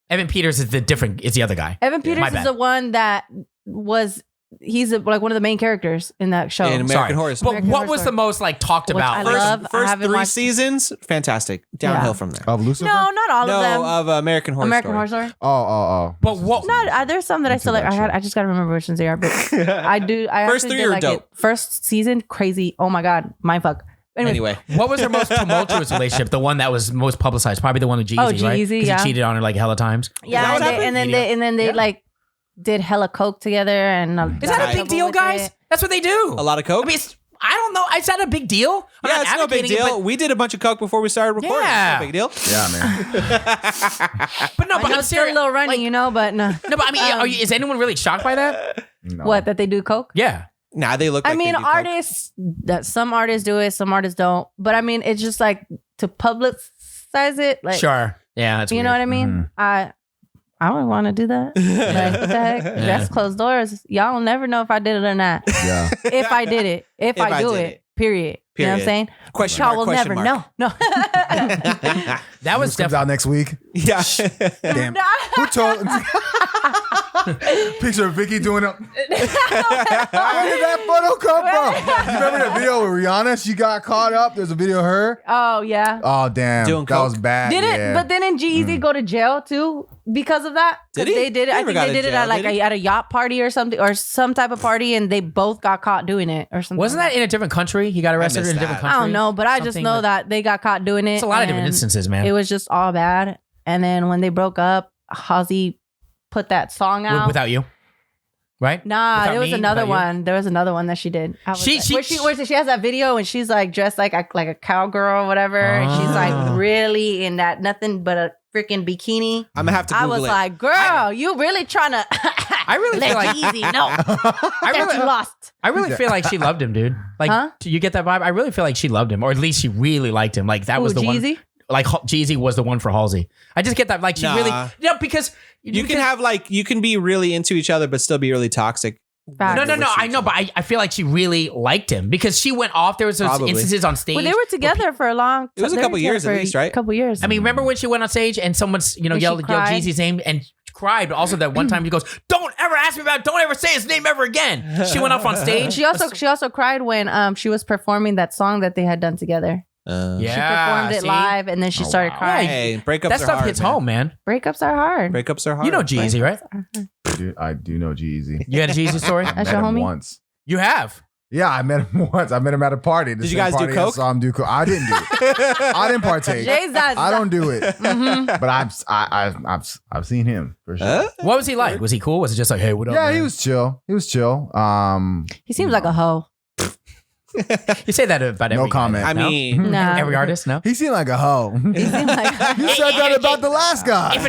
Evan Peters is the other guy. Evan My Peters is bad. the one that was. He's like one of the main characters in that show. In American Sorry. Horror Story. But American what Horror was Story. the most talked Which about? I love. I First haven't 3 watched- seasons, fantastic. Downhill Yeah. from there. Of Lucifer? No, not all of them. No, of American Horror American Story. Horror Story. Oh. But what? No, there's some that I still like. that show. I just gotta remember which ones they are. But I do. I First actually 3 did are like dope. it. First season, crazy. Oh my god, mindfuck. Anyway, What was her most tumultuous relationship? The one that was most publicized, probably the one with G-Eazy, Oh, right? G-Eazy, 'Cause yeah. he cheated on her hella times. Yeah, what happened? and then they Yeah. like did hella coke together and Is that a big deal, guys? That's what they do. a lot of coke. I mean, I don't know. Is that a big deal? I'm Yeah, not it's no big advocating it, deal. We did a bunch of coke before we started recording. Yeah. It's no big deal. Yeah, man. But no, I but know I'm it's still a serious. little runny, but no. No, but I mean, is anyone really shocked by that? No. What, that they do coke? Yeah. Nah, they look like I mean, they do coke. artists, that some artists do it, some artists don't. But I mean, it's just like to publicize it. Like, Sure. Yeah, that's you know weird. what I mean? I don't want to do that. Like, what the heck? Yeah. That's closed doors. Y'all will never know if I did it or not. Yeah. If I did it. If I do did it. Period. You know what I'm Period. saying? Question Y'all mark, will question never mark. know. No. That was This comes out next week. Yeah. Damn. Who told? Picture of Vicky doing it. Where did that photo come from? You remember that video with Rihanna? She got caught up. There's a video of her. Oh, yeah. Oh damn, Doing that was coke. bad. Did yeah. it? But then G-Eazy go to jail too because of that? 'Cause Did he? They did it. He I never think got they to did it jail, at like did he? at a yacht party or something, or some type of party, and they both got caught doing it or something. Wasn't that in a different country? He got arrested missed in a different that. country. I don't know, but I just Something know like- that they got caught doing it. It's a lot of different and instances, man. It was just all bad. And then when they broke up, Halsey put that song out. Without you, right? Nah, Without there was me? another Without you? one. There was another one that she did. I was She- like- she- where she has that video and she's like dressed like a cowgirl or whatever. And she's Oh. like really in that nothing but a freaking bikini. I'm gonna have to I Google was it. like, girl, you really trying to I really let feel like easy. No, I that you really, lost. I really feel like she loved him, dude. Like, Huh? you get that vibe? I really feel like she loved him, or at least she really liked him. Like that was the G-Eazy? one. Like G-Eazy was the one for Halsey. I just get that. Like she Nah. really, because you can have you can be really into each other, but still be really toxic. Facts. No. I know, but I feel like she really liked him because she went off. There was those Probably. instances on stage. Well, they were together for a long. It was a they couple were years together at for least, right? A couple years. I mean, remember when she went on stage and someone's And she yelled cried? G-Eazy's name and cried, but also that one time he goes, "Don't ever ask me about. Don't ever say his name ever again." She went off on stage. she also cried when she was performing that song that they had done together. Yeah, She performed it see? live and then she started wow. crying. Hey, breakups That are stuff hard, hits man. home, man. Breakups are hard. Breakups are hard. You know G-Eazy, right? Dude, I do know G-Eazy. You had a G-Eazy story? I That's met your him homie? once. You have. Yeah, I met him once. I met him at a party. The Did you same guys do party I coke? saw him do coke. I didn't do it. I didn't partake. Jay's I don't do it. Mhm. But I've seen him for sure. Huh? What was he like? Was he cool? Was it just like, hey, what up? Yeah, man? he was chill. He was chill. He seems like a hoe. You say that about every No comment. guy, I no? mean, Nah. Every artist, no. He seemed like a hoe. He seemed like You said that about the last guy. If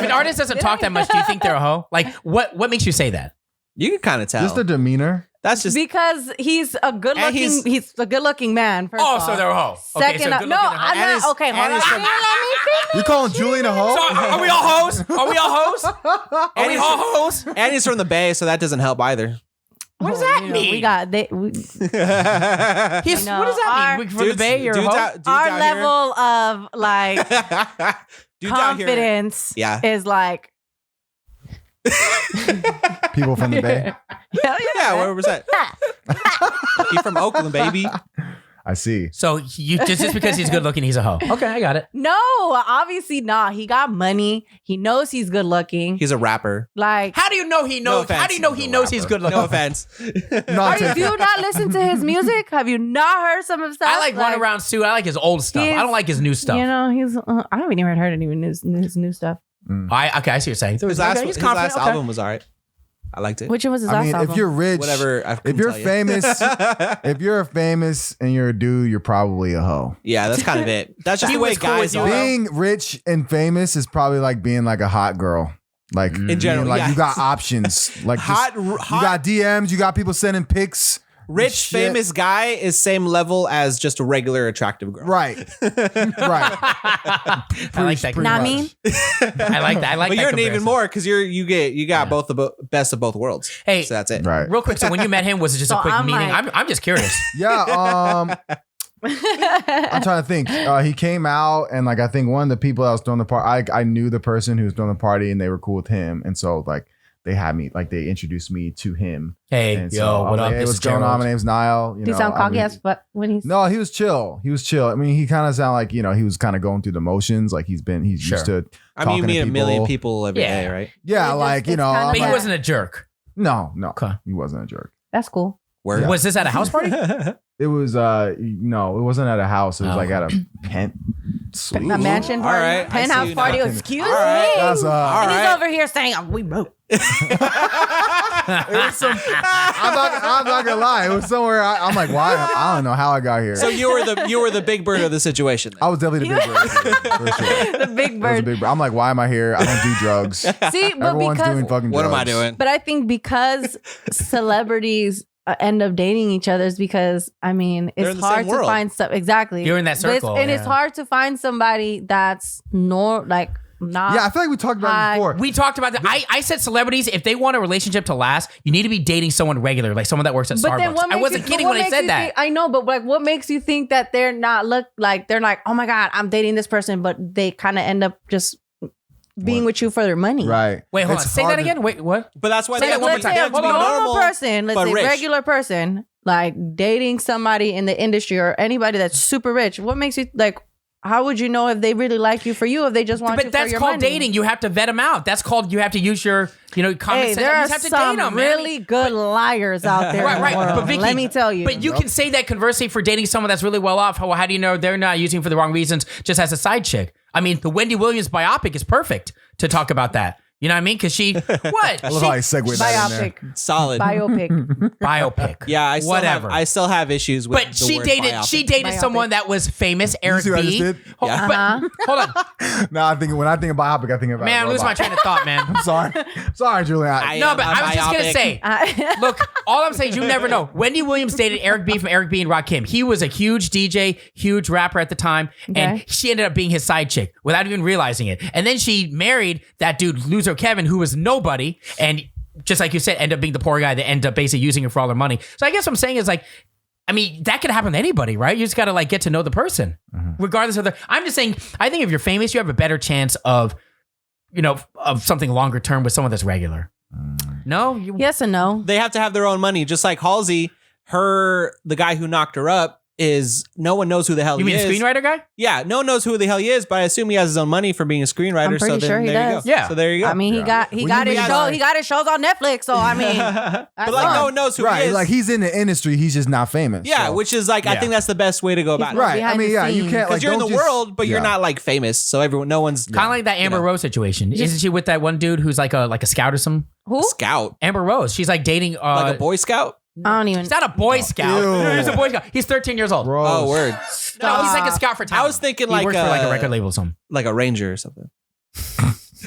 an artist doesn't talk that much, do you think they're a hoe? Like, what makes you say that? you can kind of tell. Just the demeanor. That's just because he's a good And looking. He's a good looking man. First Oh, of so all. they're a hoe. Second, up, no, I'm And not. his- Okay, hold and on. his- Let me finish. You calling Julian a hoe? So are we all hoes? Are we all hoes? Are And we he's- all hoes? and he's from the Bay, so that doesn't help either. What does that You know, mean? We got He's, You know, what does that mean? From the Bay, you're a hoe? our level of like Dudes out here. confidence. Yeah. Is like People from the Bay. hell Yeah, where was that? He's from Oakland, baby. I see. So you just because he's good looking, he's a hoe. Okay, I got it. No, obviously not. He got money. He knows he's good looking. He's a rapper. Like, How do you know he knows? offense. How do you know he knows he's good looking? No offense. Not do you not listen to his music? Have you not heard some of his stuff? I like Run Around Sue. I like his old stuff. I don't like his new stuff. You know, he's. I haven't even heard any of his new stuff. Okay, I see what you're saying. His last, He's his confident, last okay. album was all right. I liked it. Which one was his I last mean, album? if you're rich, Whatever. I if couldn't you're tell you. famous, if you're famous and you're a dude, you're probably a hoe. Yeah, that's kind of it. That's just He the way was cool guys with you, are. bro. Being rich and famous is probably like being like a hot girl. Like In general, being like yeah. you got options. Like Hot, you got DMs, you got people sending pics. rich, Shit. famous guy is same level as just a regular attractive girl. Right. Right. I like that. Pretty Not much. mean. I like that. I like But that. you're an even comparison. more because you got both the best of both worlds. Hey, So that's it. Right. real quick. So when you met him, was it just So a quick I'm meeting? like- I'm just curious. Yeah. I'm trying to think. He came out and like I think one of the people that was throwing the party, I knew the person who was throwing the party and they were cool with him. And so like they had me, like they introduced me to him. Hey, And yo, so I was what like, up? Hey, This what's is going on? Gerald. My name's Nile. You Do you know, sound I cocky mean- as fuck when he's. No, he was chill. He was chill. I mean, he kind of sounded like, you know, he was kind of going through the motions. Like he's used to I mean, you talking to meet a million people. people every day, Yeah. right? Yeah, It like, just- you it's know. kinda But he like- wasn't a jerk. No, Okay. he wasn't a jerk. That's cool. Word. Yeah. Was this at a house party? It was no, it wasn't at a house. It was Oh. like at a tent suite. A mansion All party, right, I see penthouse you party. now. Excuse All right. me. That's and All he's right. over here saying, "Oh, we broke." was some. I'm not gonna lie. It was somewhere. I'm like, why? I don't know how I got here. So you were the big bird of the situation. I was definitely the big bird. For sure. The big I was bird. a big bird. I'm like, why am I here? I don't do drugs. See, but Everyone's because doing fucking What drugs. am I doing? But I think because celebrities end up dating each other is because They're it's in the hard same to world. find stuff. Exactly. You're in that But circle, it's hard to find somebody that's not. Yeah, I feel like we talked about it before. We talked about that. I said celebrities, if they want a relationship to last, you need to be dating someone regular, like someone that works at But Starbucks. then what I makes wasn't you, kidding what when I makes said you that. think- I know, but what makes you think that they're not they're like, oh my God, I'm dating this person, but they kind of end up just being with you for their money. Right. Wait, hold on. It's Say hard that to- again. Wait, what? But that's why Say they that have to one be, more time. they have to a be normal normal person, let's but say rich. regular person, like dating somebody in the industry or anybody that's super rich. What makes you how would you know if they really like you for you, if they just want you But for that's your called money? dating. You have to vet them out. That's called you have to use your, common Hey, sense. there You are have to some date them, really good liars out there. Right, in right. the world. But Vicky, let me tell you. But you can say that conversely for dating someone that's really well off. How do you know they're not using for the wrong reasons, just as a side chick? I mean, the Wendy Williams biopic is perfect to talk about that. You know what I mean? Because she, what? I love how I segued that in there. Biopic. Solid. Biopic. Biopic. Yeah, whatever. I still have issues with But the she word dated biopic. someone that was famous, Eric see what I B. just did? Hold, Yeah. but, hold on. No, when I think of biopic, I think about Man, I'm losing my train of thought, man. I'm sorry, Julian. No, but I was just going to biopic. say, look, all I'm saying is you never know. Wendy Williams dated Eric B from Eric B and Rakim. He was a huge DJ, huge rapper at the time, and Okay. she ended up being his side chick without even realizing it. And then she married that dude, Loser Kevin, who was nobody, and just like you said, ended up being the poor guy that ended up basically using her for all their money. So I guess what I'm saying is that could happen to anybody, right? You just got to get to know the person, regardless of I'm just saying, I think if you're famous, you have a better chance of something longer term with someone that's regular. No? Yes and no. They have to have their own money. Just like Halsey, the guy who knocked her up is no one knows who the hell You he mean is. the screenwriter guy? Yeah, no one knows who the hell he is, but I assume he has his own money for being a screenwriter. I'm pretty so then sure he there does. You go. Yeah. So there you go. I mean, he got Well, his you mean show. like- He got his shows on Netflix. So I mean, but like no one knows who he Right, is. like he's in the industry, he's just not famous. yeah, so. which is I Yeah. think that's the best way to go about it. Right. I behind mean, the yeah, you scenes. can't Because you're in the don't just- world, but you're yeah. not famous. So no one's Kind of like that Amber Rose situation. Isn't she with that one dude who's like a scout or something? who? scout, Amber Rose. She's dating like a Boy Scout. I don't even. He's not a Boy Scout. Ew. He's a Boy Scout. He's 13 years old. Bro. Oh, word. No, he's like a scout for talent. I was thinking he like works for like a record label or something. like a ranger or something.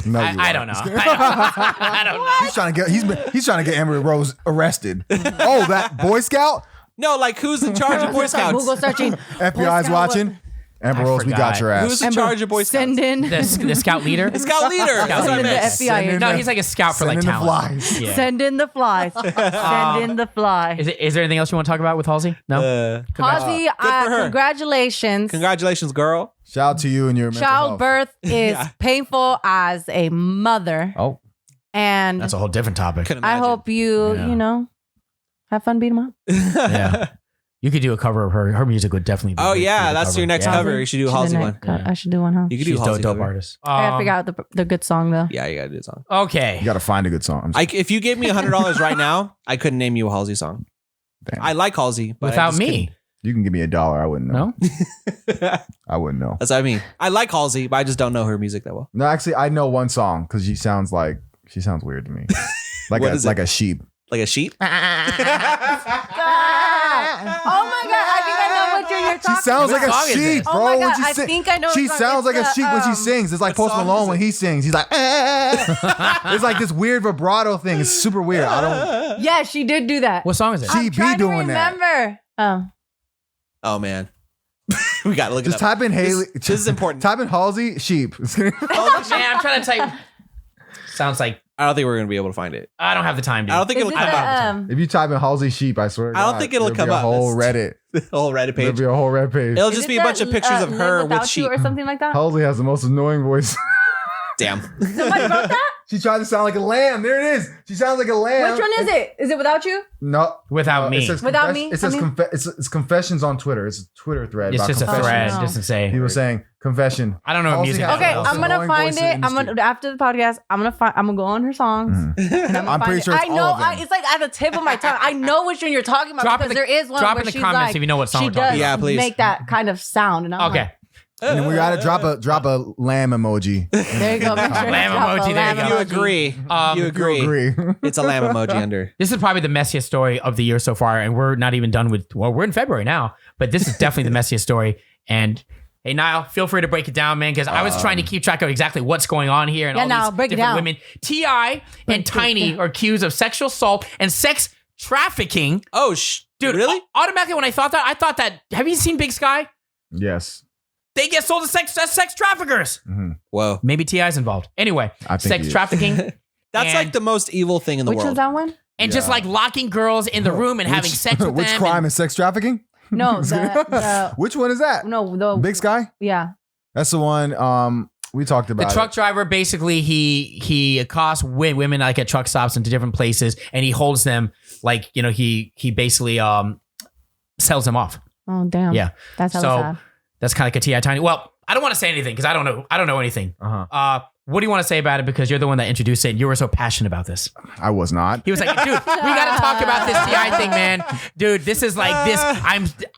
No, I don't know. I don't know. He's trying to get he's trying to get Amber Rose arrested. Oh, that Boy Scout? No, like who's in charge of Boy Scouts? Google searching. FBI's Scout. watching. Amber I Rose, we got forgot. your ass. Who's in charge of Boy Scouts? Send in. The scout leader. Scout leader. That's what I Send in the meant. FBI. No, he's like a scout for like Send in the talent. flies. Yeah. Send in the flies. Send in the fly. Is there anything else you want to talk about with Halsey? No. Halsey, for her. congratulations. Congratulations, girl. Shout out to you and your mental health. Childbirth is Yeah. painful as a mother, Oh, and that's a whole different topic. Couldn't I imagine. hope you, Yeah. have fun beating them up. Yeah. You could do a cover of her. Her music would definitely be Oh great yeah, for the that's your next Yeah. cover. You should do a Halsey one. I should do one, huh? You could She's do a Halsey dope cover. artist. I gotta figure out the good song though. Yeah, you gotta do a song. Okay. You got to find a good song. If you gave me $100 right now, I couldn't name you a Halsey song. Damn. I like Halsey, but I Without just me. You can give me $1. I wouldn't know. No? couldn't. I wouldn't know. That's what I mean. I like Halsey, but I just don't know her music that well. No, actually, I know one song because she sounds weird to me. Like What is it? like a sheep. Like a sheep? Oh my god, I think I know what you're She talking sounds about. like song a is sheep, it? bro. Oh my when God, she I sing- think I know what She song. sounds like It's a sheep when she sings. It's like what Post song Malone is when it? he sings. He's like, it's like this weird vibrato thing. It's super weird. I don't. Yeah, she did do that. What song is it? She I'm be trying doing to that. remember. Oh man. We gotta look Just it up. type in Haley. This is important. Type in Halsey sheep. Man, I'm trying to tell you. Sounds like I don't think we're gonna be able to find it. I don't have the time, dude. I don't think Is it'll it come up. the, If you type in Halsey sheep, I swear. to I don't God, think it'll there'll come be a up. whole That's- Reddit. The whole Reddit There'll page. be a whole Reddit page. It'll is just it be a bunch of pictures of Live her Without with You sheep. or something like that. Halsey has the most annoying voice. Damn. Somebody wrote that? She tried to sound like a lamb. There it is. She sounds like a lamb. Which one is it? Is it Without You? No. Without me. It says Without me? It says I mean- it's confessions on Twitter. It's a Twitter thread. It's about just a confessions. thread. No. It doesn't say. He was saying confession. I don't know what Halsey music. has Okay, the most I'm gonna annoying find voice in the it. I'm industry. gonna after the podcast. I'm gonna go on her songs. And I'm, gonna I'm find pretty it. sure it's I know. all of them. It's like at the tip of my tongue. I know which one you're talking about Drop in because the- there is one drop where in the she's comments like, if you know what song she we're talking does about. Yeah, please. make that kind of sound. And I'm Okay. like, And we gotta drop a lamb emoji. There you go. Make sure to Lamb drop a emoji, there you lamb go. You emoji. agree. You agree. It's a lamb emoji under. This is probably the messiest story of the year so far, and we're not even done with. Well, we're in February now, but this is definitely the messiest story. And hey, Nile, feel free to break it down, man, because I was trying to keep track of exactly what's going on here and Yeah, all Nile, these break it different down. women. T.I and Tiny are accused of sexual assault and sex trafficking. Oh, Dude, really? Automatically, when I thought that, have you seen Big Sky? Yes. They get sold as sex traffickers. Whoa. Maybe T.I.'s involved. Anyway, I think he sex is. trafficking. That's And- like the most evil thing in the Which world. one's that one? And just like locking girls in the room and having sex with Which them. crime is sex trafficking? No, the Which one is that? no, the Big Sky? yeah. That's the one we talked The about. truck driver basically he accosts women like at truck stops into different places, and he holds them like he basically sells them off. Oh damn. Yeah. That's how So sad. that's kind of like a T.I Tiny. Well, I don't want to say anything because I don't know anything. Uh-huh. What do you want to say about it? Because you're the one that introduced it and you were so passionate about this. I was not. He was like, dude, we got to talk about this T.I thing, man. Dude, this is like this.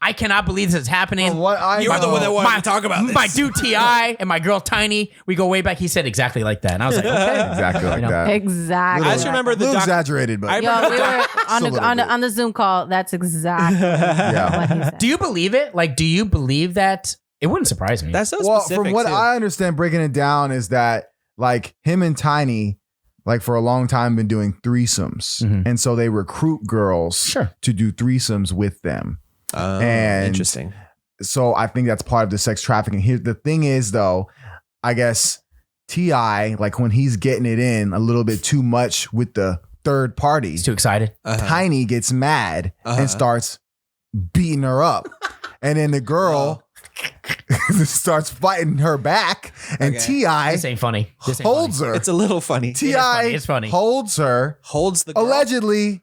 I cannot believe this is happening. What I You were the one that wanted My- to talk about this. My dude T.I and my girl Tiny, we go way back. He said exactly like that. And I was like, okay. Exactly like that. Exactly. I just remember A the little doc- exaggerated, but I Yo, we were on Just a the little bit. on the Zoom call. That's exactly what he said. Do you believe it? Like, do you believe that? It wouldn't surprise me. That's so well, specific. from what too. I understand, breaking it down is that like him and Tiny, like for a long time, been doing threesomes, Mhm. and so they recruit girls Sure. to do threesomes with them. Oh, And- interesting. So I think that's part of the sex trafficking. Here, the thing is, though, I guess T.I, like when he's getting it in a little bit too much with the third party, He's too excited. Uh-huh. Tiny gets mad Uh-huh. and starts beating her up. And then the girl starts fighting her back. And Okay. T.I This ain't funny. This ain't holds funny. her. It's a little funny. T.I It's funny. holds her, Holds the girl. allegedly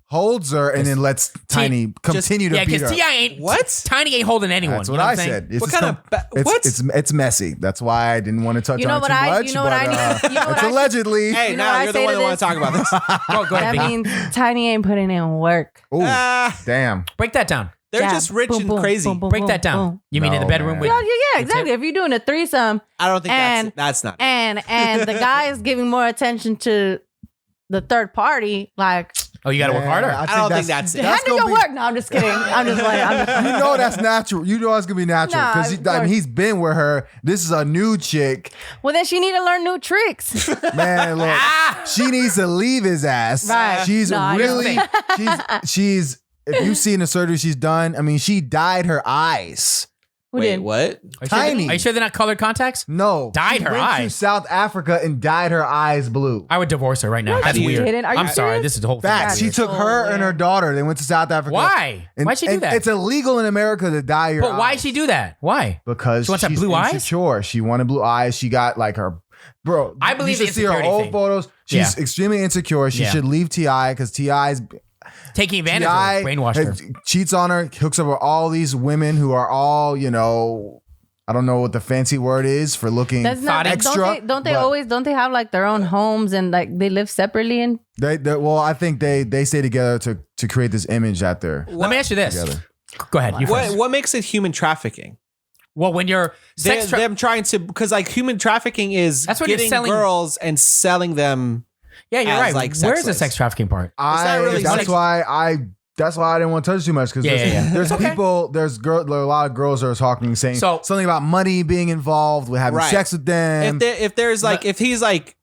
holds her, and then lets Tiny continue to Yeah, beat because her. T.I ain't What? Tiny ain't holding anyone. That's you what know I I'm saying? said. It's What just kind of it's, what? It's messy. That's why I didn't want to touch You know on it what too I- much. you know what but, I need- you know what it's I- allegedly. Hey, You know now what I you're the say one to that want to this? talk about this. Go ahead, That Vicky. means Tiny ain't putting in work. Oh, Ah, damn. Break that down. they're Yeah. just rich Boom, and boom, crazy. boom, boom, Break boom, that down. boom. You mean in the No, bedroom man. with? Yeah, exactly. If you're doing a threesome I don't think And- that's not. and the guy is giving more attention to the third party, like Oh, you got to work harder. I don't think that's it. handle gonna your be- work. No, I'm just kidding. I'm just like, You know that's natural. You know it's gonna be natural Nah, because of course. he's been with her. This is a new chick, well, then she need to learn new tricks. man. Look, she needs to leave his ass. Right. She's No, I really she's. If you've seen the surgery she's done, I mean, she dyed her eyes. Who Wait, did? what? Are you sure Tiny. Are you sure they're not colored contacts? No, Dyed she her went to eyes. South Africa and dyed her eyes blue. I would divorce her right now. No, That's she weird. didn't. Are you I'm sorry. serious? This is the whole thing. Facts. That She is took so her and her weird. daughter. They went to South Africa. Why? And, Why'd she do and that? It's illegal in America to dye your But eyes. why'd she do that? Why? Because She wants to have she's blue eyes? insecure. She wanted blue eyes. She got like her, bro. I believe you the should see her insecurity old thing. photos. She's Yeah. extremely insecure. She Yeah. should leave T.I because T.I.'s Taking advantage of her, brainwashed her. cheats on her, hooks up with all these women who are all, I don't know what the fancy word is for looking That's not extra. Don't they but always? Don't they have like their own homes and like they live separately? And Well, I think they stay together to create this image that they're Let me ask you this. together. Go ahead. You first. What makes it human trafficking? Well, when you're sex Them trying to, because like human trafficking is That's when you're getting selling- girls and selling them. yeah, you're as, right. like, sex Where's the slaves. sex trafficking part? not really That's sex- why I didn't want to touch too much because Yeah. there's Okay. people, there are a lot of girls that are talking, saying So- something about money being involved with having Right. sex with them. If there's like, if he's like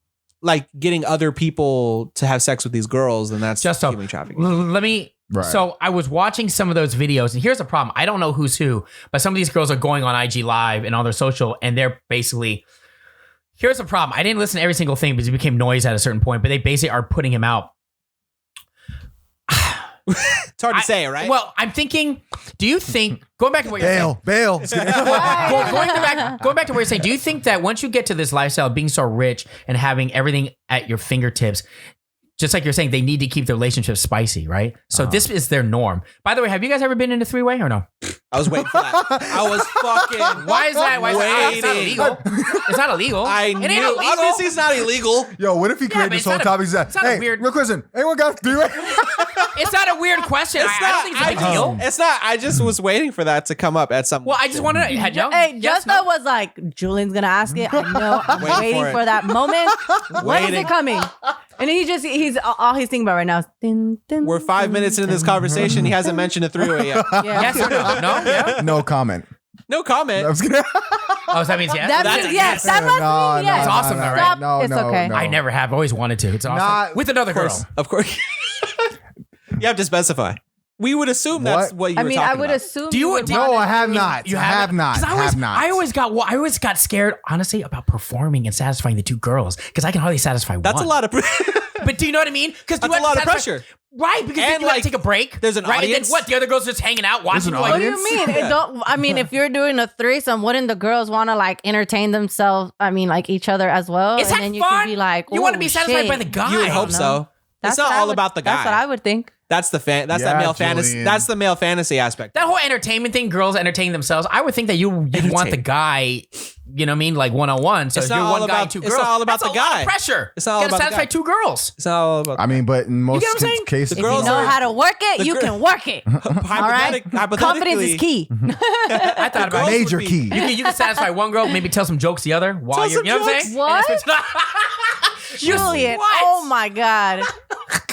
getting other people to have sex with these girls, then that's Just so, human trafficking. let me. Right. So I was watching some of those videos, and here's the problem. I don't know who's who, but some of these girls are going on IG Live and on their social, and they're basically. Here's the problem. I didn't listen to every single thing because it became noise at a certain point, but they basically are putting him out. It's hard to say, right? Well, I'm thinking. Do you think going back to what you're saying? Bail. Going back to what you're saying, do you think that once you get to this lifestyle of being so rich and having everything at your fingertips, just like you're saying, they need to keep the relationship spicy, right? So this is their norm. By the way, have you guys ever been in a three-way or no? I was waiting for that. I was fucking. Why is that? Why is that? It's not waiting. illegal. It's not illegal. I It knew. ain't illegal. Obviously, it's not illegal. Yo, what if he created but this it's whole not a- topic? He said, it's not a hey, weird- real question. Anyone got three-way? It's not a weird question. I don't think it's a big deal. It's not. I just was waiting for that to come up at some. Well, I just wanted to. Hey, Justo was like, Julian's gonna ask it. I know. I'm waiting for for, it. that moment. When is Waiting. it coming? And he's all he's thinking about right now is din, din, We're 5 din, minutes into this din. conversation. He hasn't mentioned a three-way yet. Yeah. Yes or no? No? Yeah? No comment. No comment. I was gonna. Oh, so that means yes? That That's means a yes. yes. That must No, mean yes. It's awesome, though, right? Stop. No, It's no, okay. no. I never have. Always wanted to. It's awesome. Not- With another girl. Of course. You have to specify. We would assume that's What? what you I were mean, talking I would about. assume. Do you- would do you- want No, it- I have not. You I have haven't? not. 'Cause Have not. I always got scared, honestly, about performing and satisfying the two girls because I can hardly satisfy That's one. a lot of. But do you know what I mean? Because That's a lot of pressure. Right, because then And, you have like, to take a break. there's an right? And audience. then what? The other girls just hanging out watching. an You, like, What do you audience? mean? It don't. I mean, if you're doing a threesome, wouldn't the girls want to like entertain themselves? I mean, like each other as well. Is and that then you fun? can be like, You want to "Ooh, be satisfied shit." by the guy. You would hope know. so. That's It's not what I all would- about the guy. That's what I would think. That's the fan. That's Yeah, that male fantasy. Julian. That's the male fantasy aspect. That whole entertainment thing, girls entertaining themselves. I would think that you'd want the Entertain. guy, you know what I mean, like 1-on-1. So It's if not you're all one guy, about- two it's girls. not all about that's the a lot guy. of pressure. It's not all you gotta about the satisfy guy. two girls. It's not all about. I mean, but in most get what I'm saying? cases, The If you girls know are- how to work it, the you gir- can work it. All right. Hypothetically, Confidence is key. I thought about it. major would be- key. You can satisfy one girl, maybe tell some jokes the other while Tell you're, some you know what I'm jokes? saying? What? And that's Julian. What? Oh my God.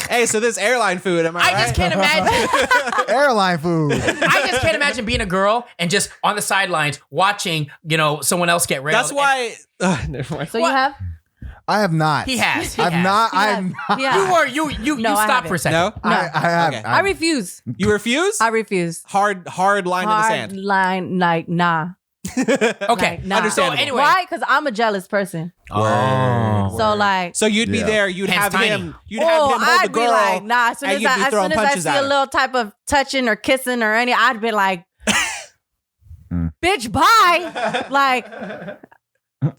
Hey, so this airline food, am I right? I just can't imagine. Airline food. I just can't imagine being a girl and just on the sidelines watching, someone else get railed. That's why. Never mind. So What? you have? I have not. He has. He I've has. not. He I'm has. not. Yeah. You were you No, I stopped for a second. No, I have. Okay. I refuse. you refuse. I refuse. Hard line in the Hard sand. line, like nah. Okay, Like, nah. Understandable. So anyway, Why? Because I'm a jealous person. Oh. So like, So you'd be Yeah. there. You'd Hence have tiny. him. You'd have him hold the I'd girl. be like, nah. As soon and as you'd be I throwing see punches at a her. little type of touching or kissing or any, I'd be like, bitch, bye. Like,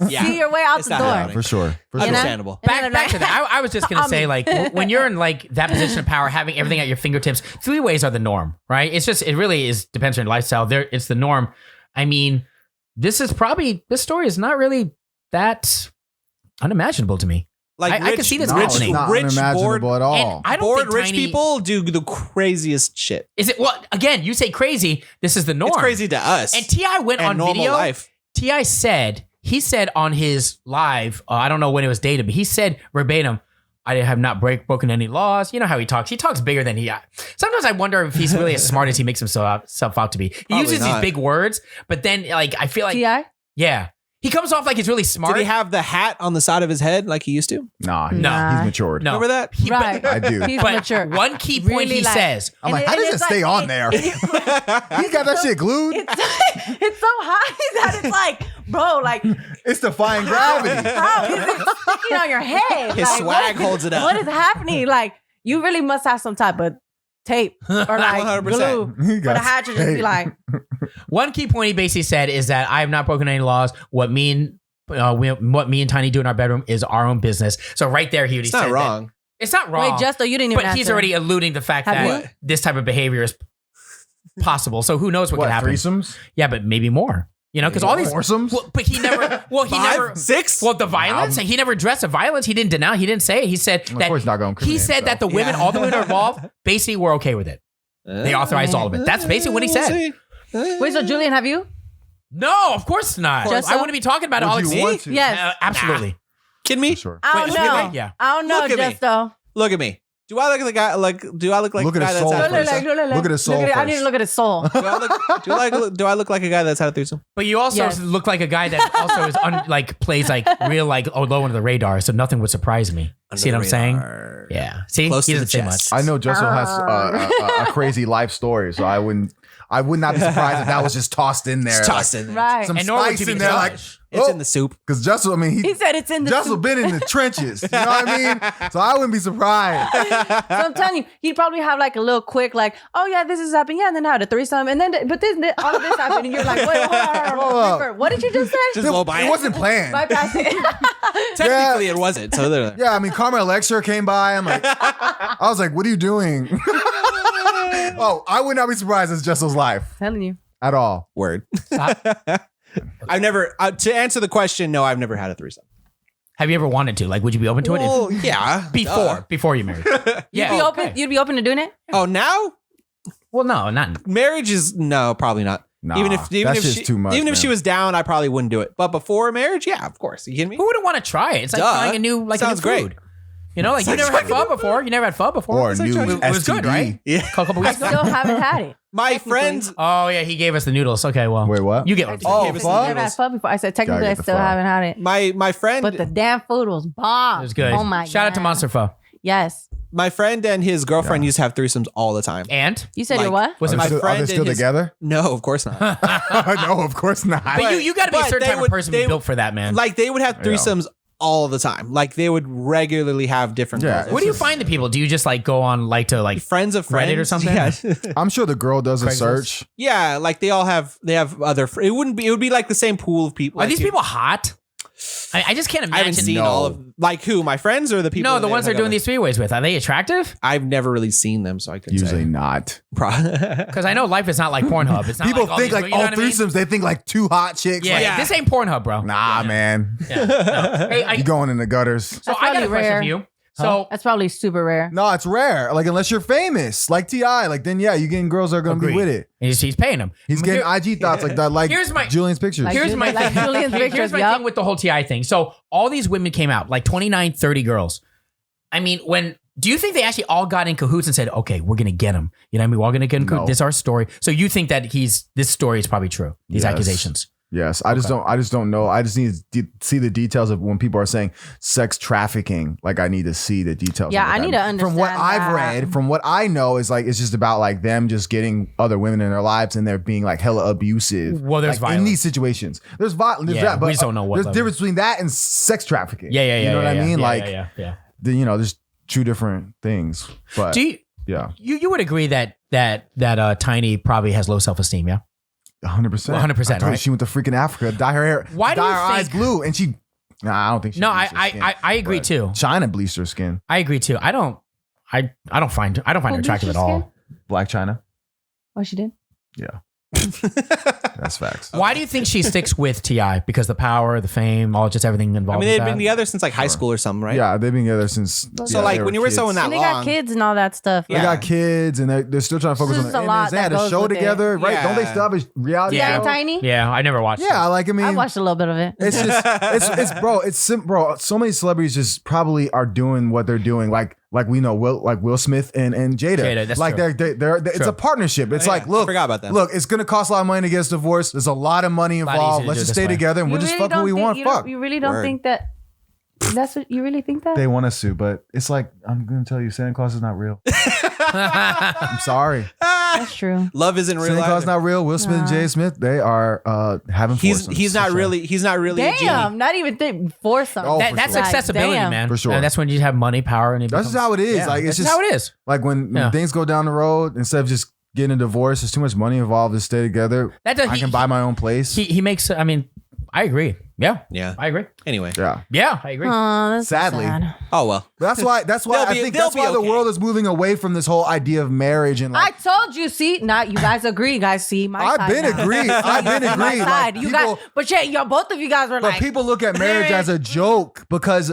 Yeah. see your way out It's the not door. happening. For sure. For You sure. know? Understandable. Back to that. I was just gonna say, like, when you're in like that position of power, having everything at your fingertips, three ways are the norm, right? It really is depends on your lifestyle. It's the norm. I mean, this story is not really that unimaginable to me. Like I can see this No, it's happening. not rich, unimaginable bored, at all. And I don't bored think rich Tiny- people do the craziest shit. Is it? Well, again, you say crazy. This is the norm. It's crazy to us. And T.I went and on normal video. life. T.I said on his live, I don't know when it was dated, but he said verbatim, I have not broken any laws. You know how he talks. He talks bigger than he. Sometimes I wonder if he's really as smart as he makes himself out to be. He Probably uses not. these big words, but then like I feel like Ti. yeah, he comes off like he's really smart. Did he have the hat on the side of his head like he used to? Nah, Nah. he's matured. no, Remember that? He- Right. I do. He's But mature. one key point Really, he like- says. I'm like, And how does it it's stay like- on there? He got that shit glued. It's so high that it's like, bro, like, It's defying gravity. how is it sticking on your head? His Like, swag holds it up. What is happening? Like, you really must have some type of tape or like 100%. glue He for got the hat to just be tape. like, One key point he basically said is that I have not broken any laws. What me and Tiny do in our bedroom is our own business. So right there, he It's said not that- wrong. It's not wrong. wait, Justo, you didn't even But he's answer. already alluding to the fact Have that you? this type of behavior is possible. So who knows what What, could happen? threesomes? Yeah, but maybe more. Because all these Foursomes? Well, but he never. Well, he Five? never. 6? Well, the violence. He never addressed the violence. He didn't deny. He didn't say it. He said Of that. course not going to He said that the women, all the women involved, basically were okay with it. They authorized all of it. That's basically what he said. Wait, so Julian, have you? No, of course not. Just I so? wouldn't be talking about it. Would I'll you explain. want to? Yes. Absolutely. Kidding me? For sure. I don't Wait, know. wait, yeah. I don't know, Look at me. Justo. Look at me. Do I look like the guy? Do I look like Look the at guy his that's soul had a first. threesome? Look at his soul I need first. to look at his soul. Do I look like a guy that's had a threesome? But you also Yes. look like a guy that also is plays like real low under the radar, so nothing would surprise me. See what I'm saying? Yeah. See, Close he to the doesn't say much. chest. I know Justin has a crazy life story, so I would not be surprised if that was just tossed in there. It's like, tossed in there. Right. some And nor would spice you be in there, like, judged. It's in the soup. Because Jessel, I mean, He said it's in the Jessel soup. been in the trenches. You know what I mean? So I wouldn't be surprised. So I'm telling you, he'd probably have like a little quick, like, oh yeah, this is happening. Yeah, and then I had a threesome, and then but this all of this happened, and you're like, wait, hold on. What did you just say? Just blow by It wasn't planned. Bypass it. Technically, it wasn't. So they're like, Yeah, I mean, Carmel Lecture came by. I was like, what are you doing? Oh, I would not be surprised it's Jessel's life telling you. at all. word. I've never, to answer the question, no, I've never had a threesome. Have you ever wanted to? Like, would you be open to it? Well, yeah. Before you married? Yeah. You'd be open to doing it? Oh, now? Well, no, not. Marriage is, no, probably not. Nah, even that's if just she, too much, even if man. she was down, I probably wouldn't do it. But before marriage, yeah, of course. You kidding me? Who wouldn't want to try it? It's like Duh. trying a new, like Sounds a new food. great. You know, like you never had pho before. You never had pho before. Or a It's like new trying- it was good, STD. right? Yeah. A couple weeks ago. Still haven't had it. My Technically. friends, Oh yeah, he gave us the noodles. Okay, well, Wait, what? You get what I'm saying. Oh, gave us fuck. Never had pho before. I said technically Gotta I get the still pho. haven't had it. my friend, But the damn food was bomb. It was good. Oh my god. Shout out to Monster Pho. Yes. my friend and his girlfriend used to have threesomes all the time. And You said Like, you're what? was it My Are they friend still and his- together? No, of course not. No, of course not. But you got to be a but certain they type of would- person to they be built for that, man. Like they would have threesomes all the time. Like they would regularly have different Yeah, girls. Where do you find the people? Do you just like go on like to like? Friends of friends Reddit or something? Yeah. I'm sure the girl does a Craigslist? search. Yeah, like they have other. It would be like the same pool of people. Are like these you- people hot? I just can't I haven't imagine. seen No. all of like who my friends or the people. No, the ones they're hook doing up these three ways with. Are they attractive? with? I've never really seen them, so I could Usually say. not. Because I know life is not like Pornhub. It's not People like all think these, like you know all what I mean? threesomes, they think like two hot chicks. Yeah, Like, Yeah. this ain't Pornhub, bro. nah, man. Yeah, no. Hey, You going in the gutters. so That's I got a probably question rare. for you. So That's probably super rare. No, it's rare. Like unless you're famous, like T.I, like then yeah, you getting girls that are gonna Agreed. be with it. he's paying them. He's getting IG thoughts like that, like Here's my- Julian's pictures. Like- Here's my Like thing. Julian's Here's pictures, my yup. thing with the whole TI thing. So all these women came out, like 29, 30 girls. I mean, do you think they actually all got in cahoots and said, okay, we're going to get him? You know what I mean? We're all going to get in cahoots. No. This is our story. So you think that this story is probably true, these Yes. accusations? Yes, I just don't know. I just need to see the details of when people are saying sex trafficking. Like I need to see the details. Yeah, of what I that need to means. From what understand I've that. read, from what I know, is like it's just about like them just getting other women in their lives and they're being like hella abusive. Well, there's like, in violence. these situations. There's violence. Yeah, that, but we just don't know what there's level. difference between that and sex trafficking. Yeah. You know what I mean? Yeah, like yeah. there's two different things. But Do you, yeah, you would agree that Tiny probably has low self-esteem, yeah? 100%. 100%, I told you right? She went to freaking Africa, dye her hair, Why do dye you her eyes think- blue, and she. Nah, I don't think she. No, bleached her skin. I agree But too. China bleached her skin. I agree too. I don't find her attractive at all. Black China. Oh, she did? Yeah. That's facts. Why do you think she sticks with T.I? Because the power, the fame, just everything I involved mean, with they've that? been together since like high school or something, right? Yeah, they've been together since. So like when you were someone that And they long, got kids and all that stuff. They Yeah. got kids and they're still trying to focus on There's their a lot image. They had that a goes show with it. together, right? Yeah. Don't they still have a reality Yeah. show? Tiny? Yeah, I never watched Yeah, like I mean, I watched a little bit of it. it's just bro. So many celebrities just probably are doing what they're doing, like we know Will Smith and Jada. Jada, that's like true. they're it's True. a partnership. It's yeah, like I look, forgot about that. Look, it's gonna cost a lot of money to get us divorced. There's a lot of money Lot involved. easier to Let's do it just this stay way. together and You we'll just really fuck who we don't want. think- you Fuck. You really don't Word. think that? That's what you really think that? They want us to, but it's like I'm gonna tell you, Santa Claus is not real. I'm sorry. That's true. love isn't real. Santa Claus is either. not real. Will Smith and Jada Smith, they are having foursomes. He's not for sure. really a genie. Damn, not even think for something. Oh, That's for sure. accessibility, Damn. man. For sure. And that's when you have money, power, and it That's becomes- just how it is. Yeah, Like it's that's just how it is. Like when Yeah. things go down the road, instead of just getting a divorce, there's too much money involved to stay together. That does- I can buy my own place. He makes. I mean, I agree. Yeah, Yeah. I agree. Anyway. Yeah. Yeah, I agree. Oh, that's so Sadly. sad. Oh well. That's why They'll I be- think they'll that's be why the okay. world is moving away from this whole idea of marriage and I like told you. See, not you guys agree. You guys see my I've side been now. agreed. I've been My agreed. side. Like, You people, guys, but yeah, y'all both of you guys were but like, people look at marriage as a joke because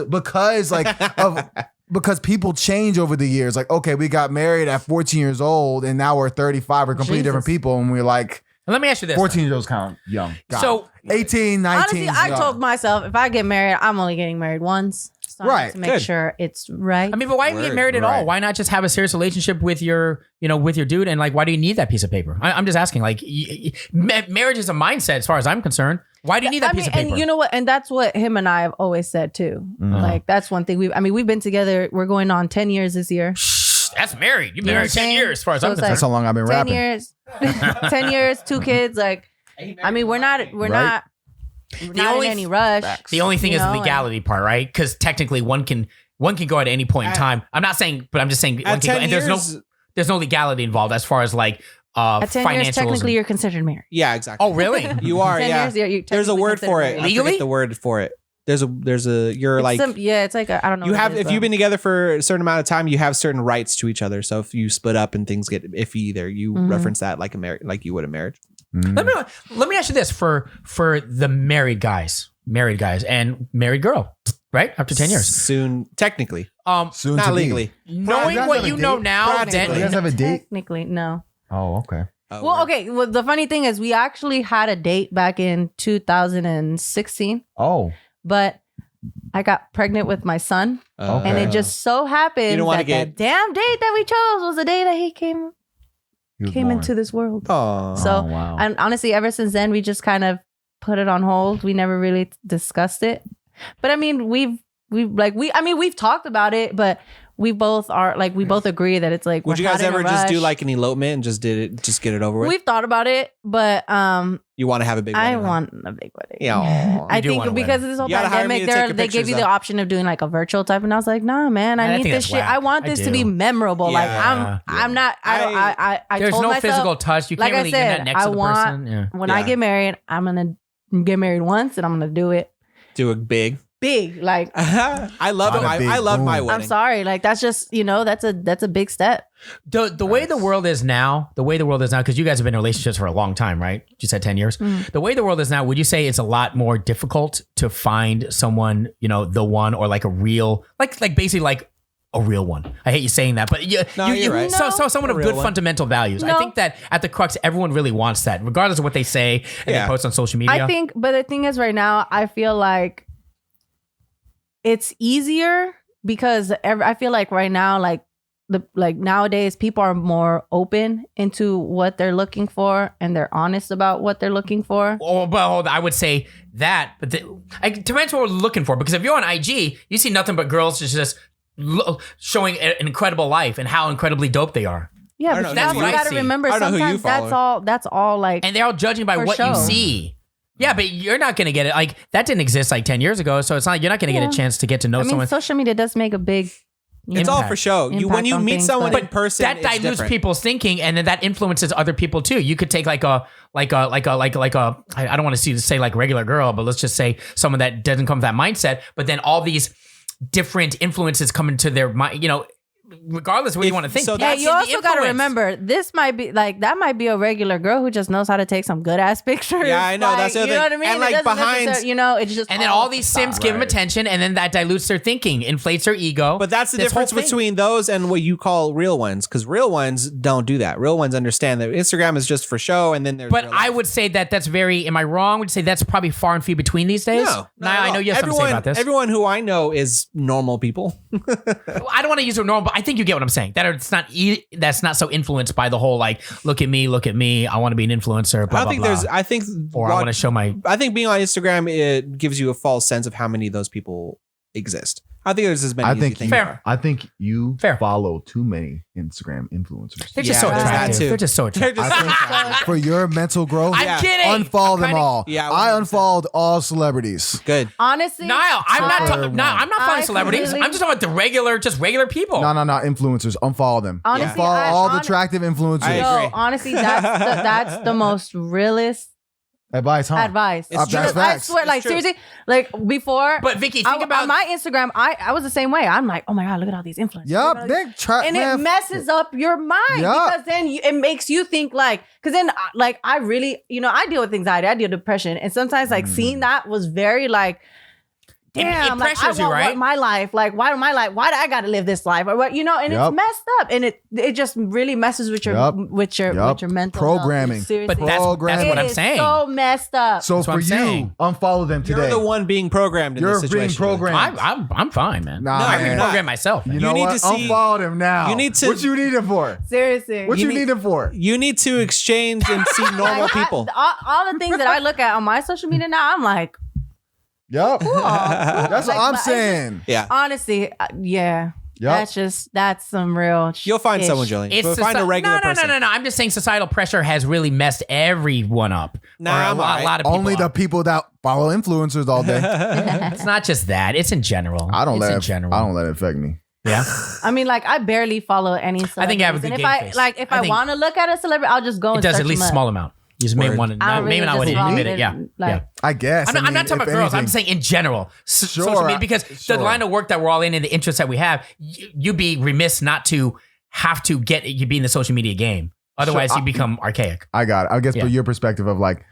people change over the years. Like, okay, we got married at 14 years old and now we're 35. We're completely different Jesus. people. And we're like, And let me ask you this. 14 years old count young. God. So- 18, 19. honestly, I young. told myself if I get married, I'm only getting married once. So I need Right. to make Good. sure it's right. I mean, but why even get Word. married at all? Right. Why not just have a serious relationship with your dude? And like, why do you need that piece of paper? I'm just asking. Like, marriage is a mindset, as far as I'm concerned. Why do you need that piece of paper? And you know what? And that's what him and I have always said too. Like that's one thing we've been together. We're going on 10 years this year. That's married. You've been You know married what I'm 10 saying? years, as far as So I'm it's concerned. That's how long I've been 10 rapping. years, 10 years, 2 kids. Like, I mean, we're not. not only- in any rush. The only thing You is the know, legality part, right? Because technically one can go at any point in time. I'm not saying, but I'm just saying one At can go, 10 and years, there's no legality involved as far as like At 10 years, financials. technically, you're considered married. yeah, exactly. Oh, really? You are, 10 yeah. years, you're There's a technically word for considered it. married. I Legally? forget the word for it. There's a. You're like it's like I don't know. you what it have is, if but- you've been together for a certain amount of time, you have certain rights to each other. So if you split up and things get iffy, there you Mhm. reference that like a marriage, like you would a marriage. Let me ask you this for the married guys and married girl, right? After 10 years. soon, technically, Soon not to be. legally. Knowing guys what have a you know date? now, Practically. You guys have a date? Technically, no. Oh, okay. Well, okay. Well, the funny thing is, we actually had a date back in 2016, Oh. but I got pregnant with my son, Okay. and it just so happened You don't wanna that get- the damn date that we chose was the day that he came He was born. into this world. Oh, So, Oh, wow. and honestly, ever since then, we just kind of put it on hold. We never really discussed it. But I mean, we've talked about it, but we both agree that it's like, would we're you guys not in a ever just do rush. like an elopement and just get it over with? We've thought about it, but You want to have a big I wedding, huh? want a big wedding. Yeah. I You do think want a because wedding. of this whole You gotta hire me pandemic, to take your they give you pictures, the though. option of doing like a virtual type, and I was like, nah, man, I I need think this that's shit. whack. I want I this to do. be memorable. Like Yeah. I'm not. I There's told no myself, physical touch. You like can't I really said, get that next I to the want- person. Yeah. when I Yeah. get married, I'm gonna get married once, and I'm gonna do it Do a big. big. Like I love On a it. big I love my boom. wedding. I'm sorry, like that's just that's a big step. The way the world is now, because you guys have been in relationships for a long time, right? You said 10 years. The way the world is now, would you say it's a lot more difficult to find someone, the one, or like a real, like basically like a real one? I hate you saying that, but No, you're right. So someone A of real good one. fundamental values. I No. think that at the crux, everyone really wants that, regardless of what they say and Yeah. they post on social media. I think, but the thing is, right now, I feel like it's easier because I feel like right now, like nowadays, people are more open into what they're looking for, and they're honest about what they're looking for. Oh, well, I would say that, but it depends what we're looking for. Because if you're on IG, you see nothing but girls just showing an incredible life and how incredibly dope they are, Yeah, don't but know. That's you what I gotta see. remember, I don't know who you sometimes that's all like. and they're all judging by For what you show. see. Yeah, but you're not going to get it. Like that didn't exist like 10 years ago, so it's not. You're not going to Yeah. get a chance to get to know I mean, someone. social media does make a big. It's all Impact. for show. When Impact you on meet things, someone but- in person, that it's dilutes different. people's thinking, and then that influences other people too. You could take like a I don't want to say like regular girl, but let's just say someone that doesn't come with that mindset. But then all these different influences come into their mind. Regardless of what you want to think. so Yeah, that's you the also got to influence. remember this might be like that might be a regular girl who just knows how to take some good ass pictures. Yeah, I know, Like, that's the other you know thing. what I mean. And, like, It doesn't behind- necessarily, it's just And then all these sims give them attention, and then that dilutes their thinking, inflates their ego. But that's the This whole difference thing. between those and what you call real ones, because real ones don't do that. Real ones understand that Instagram is just for show, and then there's. But real I life. would say that that's very. Am I wrong? Would you say that's probably far and few between these days? No, Now I know you have something to say about this. Everyone who I know is normal people. I don't want to use the normal, but I think you get what I'm saying. That it's not. That's not so influenced by the whole like, look at me. I want to be an influencer. Blah, I don't think blah, there's. blah. I think. Or I want to show my. I think being on Instagram it gives you a false sense of how many of those people exist. I think there's as many. I as you think think Fair. there are. I think you Fair. follow too many Instagram influencers. They're just Yeah, so there's that attractive. too. They're just so They're attractive. just- I think for your mental growth, I'm Yeah. kidding. unfollow I'm them kinda- all. Yeah, I 100%. unfollowed all celebrities. Good. honestly, Niall, I'm not. Sorry. I'm not following I celebrities. completely- I'm just talking about the regular people. No, influencers. Unfollow them. Honestly, Unfollow I- all the hon- attractive influencers. I Yo, agree. honestly, that's the most realist Advice, huh? advice. It's true. That's I facts. swear, like It's true. seriously, like before. But Vicky, think about on my Instagram, I was the same way. I'm like, oh my god, look at all these influencers. Look at all Yup, these- they try. and it messes up your mind Yup. because then it makes you think like, because then like I really, I deal with anxiety, I deal with depression, and sometimes like seeing that was very like, damn, like I pressures you, want right? what my life, like why do I got to live this life or what, and Yup. it's messed up, and it just really messes with your Yup. with your Yup. mental Programming. health. Seriously. But that's what It I'm is saying. So messed up. So That's what for I'm you, saying. unfollow them today. You're the one being programmed in You're this being situation. programmed. I'm fine, man. Nah, I man. reprogram myself. Man. You know need what? to see- Unfollow them now. you need to- What you need it for? Seriously. What you need- need it for? You need to exchange and see normal Like, people. all the things that I look at on my social media now, I'm like, Yup. cool. That's what Like, I'm but saying. Yeah. honestly, yeah. That's some real. You'll find ish. someone, Julian. It's You'll find a regular person. No. I'm just saying societal pressure has really messed everyone up. Nah, Or I'm a alright. lot of people Only the up. people that follow influencers all day. It's not just that. It's in general. I don't it's let in it. general. I don't let it affect me. Yeah. I mean, like I barely follow any. I think I have a celebrities. good And game if face. if I I think- want to look at a celebrity, I'll just go It and does search at least a them small up. amount. You just may Word. want to. I don't Maybe really not just want to follow admit it it. Yeah. and, Yeah. like- I guess. I'm not talking about girls. I'm saying in general, social Sure, media, because sure. the line of work that we're all in and the interests that we have, you'd be remiss not to have to you be in the social media game. Otherwise, Sure, you become archaic. I got it. I guess, Yeah. but your perspective of like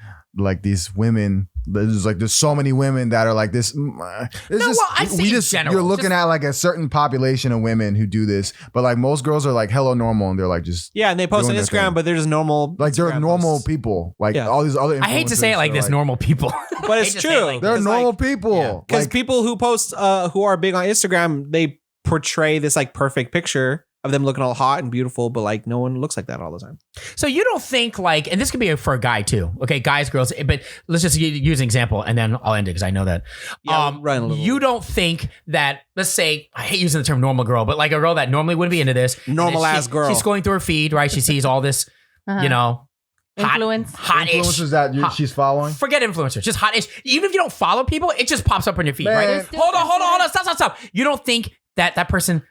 these women. There's so many women that are like this. I say in general, you're looking just- at like a certain population of women who do this, but like most girls are like hella normal and they're like just Yeah, and they post on doing their Instagram, thing. but they're just normal. like they're Instagram normal posts. people. Like Yeah. all these other. I hate to say it influencers like are this, normal people. But I it's hate to say it true. like They're this. normal like- people. Because Like, people who post, who are big on Instagram, they portray this like perfect picture of them looking all hot and beautiful, but like no one looks like that all the time. So you don't think like, and this could be for a guy too. Okay, guys, girls, but let's just use an example, and then I'll end it because I know that. Yeah, run a little. You don't think that, let's say, I hate using the term normal girl, but like a girl that normally wouldn't be into this, and then Normal ass girl. She's going through her feed, right? She sees all this, Uh-huh. you know, Influence. hot-ish. influencers that Hot. she's following. Forget influencers, just hot-ish. Even if you don't follow people, it just pops up on your feed, Man. right? They're still Hold on, stop. You don't think that person?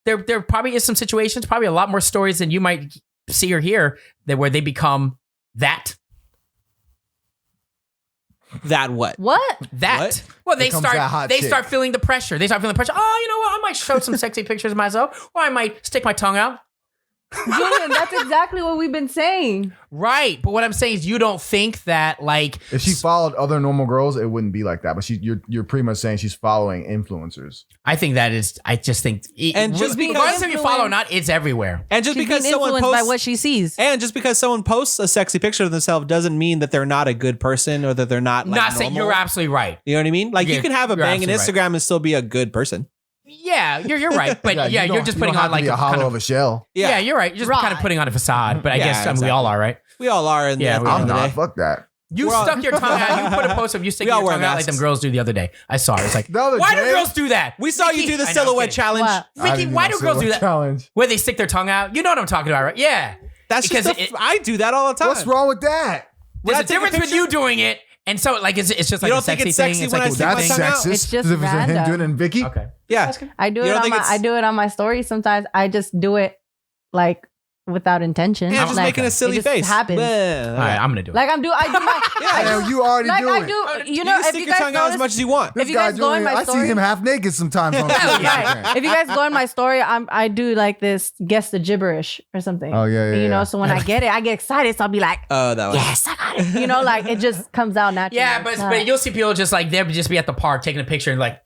There probably is some situations, probably a lot more stories than you might see or hear that where they become that. That what? What? What? Well, they Becomes that start hot they chick. start feeling the pressure. They start feeling the pressure. Oh, you know what? I might show some sexy pictures of myself, or I might stick my tongue out. Julian, that's exactly what we've been saying. Right, but what I'm saying is, you don't think that like If she followed other normal girls, it wouldn't be like that. But you're pretty much saying she's following influencers. I think that is. I just think, And just because- regardless if you follow or not, it's everywhere. And just She's because being someone influenced posts, by what she sees. and just because someone posts a sexy picture of themselves doesn't mean that they're not a good person or that they're not like Not saying normal. you're absolutely right. You know what I mean? Like Yeah, you can have a you're banging absolutely Instagram and still be a good person. Yeah, you're right. But yeah, you you're don't- just you putting don't on have to like be a hollow kind of a shell. Yeah, you're right. You're just kind of Right. putting on a facade. But I Yeah, guess I mean, we exactly. all are, right? We all are in the Yeah, end we of all the I'm day. not. Fuck that. You We're all- stuck your tongue out. You put a post of you sticking We all your wear tongue out like masks. them girls do the other day. I saw it. It's like, The other why do day? girls do that? We saw you Vicky- do the I know, I'm silhouette kidding. challenge. What? I Vicky, didn't why know do girls do silhouette that? Challenge. Where they stick their tongue out? You know what I'm talking about, right? Yeah. That's Because just I do that all the time. What's wrong with that? When There's I a take a difference with picture- you doing it, and so like it's just like You a don't think sexy it's thing. sexy It's when like I a stick my That's thing. tongue out? sexist. It's just Is it him random. doing it and Vicky? Okay. Yeah. I do You it don't on think my it's- I do it on my story sometimes. I just do it like without intention. Yeah, just like, making a silly it just face. happens. Bleh. All right, I'm gonna do it. Like I do my Yeah, Yeah, you already like do I it. do. You You know, can if stick you your guys tongue out as notice, much as you want. This if you guy guys go in Julian, my I see story- him half naked sometimes on Hell yeah. Instagram. if you guys go in my story, I do like this guess the gibberish or something. Oh, yeah, You know, yeah. so when I get it, I get excited. So I'll be like, Oh, that was yes, I got it. You know, like it just comes out naturally. Yeah, but you'll see people just like they'll just be at the park taking a picture and like,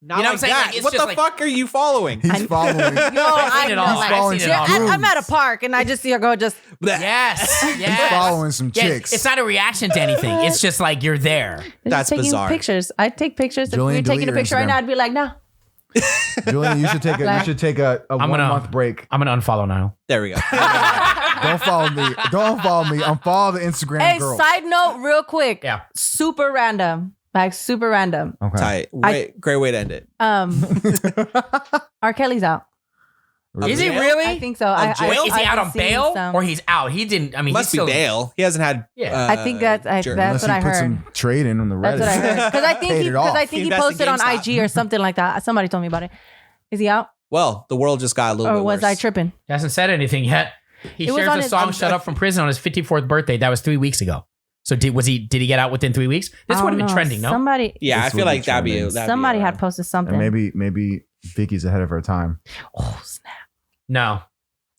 not You know like what I'm saying? that. Like, it's What just the like- fuck are you following? He's following. No, I've seen it all. know. I've following seen it some all. grooves. I'm at a park and I just see a girl just. yes, He's yes. following some Yes, chicks. it's not a reaction to anything. It's just like you're there. They're That's just taking bizarre. pictures. I take pictures. If Julian, we were taking a delete your picture right Instagram. now, I'd be like, no. Julian, you should take a Like- 1 gonna- month break. I'm gonna unfollow now. There we go. Don't follow me. Don't follow me. Unfollow the Instagram Hey, girl. side note, real quick. Yeah. Super random. Like super random. Okay. Tight. Great way to end it. R. Kelly's out. Is he Bail? really? I think so. Wait, is he I've out on seen bail some- or he's out? He didn't. I mean, Must he's be still bail. He hasn't had. Yeah. I think that's Unless what he I put heard. some trade in on the Reddit. That's what I heard. Because I think Paid he it off. Invest posted in on GameStop. IG or something like that. Somebody told me about it. Is he out? Well, the world just got a little Or bit was worse. I tripping? He hasn't said anything yet. He It was shares on a his- song "Shut Up" from prison on his 54th birthday. That was 3 weeks ago. So did he get out within 3 weeks? This I would have don't been know. trending, no? Somebody Yeah, This I feel would be like that'd be. trending. somebody had posted something. And maybe Vicky's ahead of her time. Oh snap! No,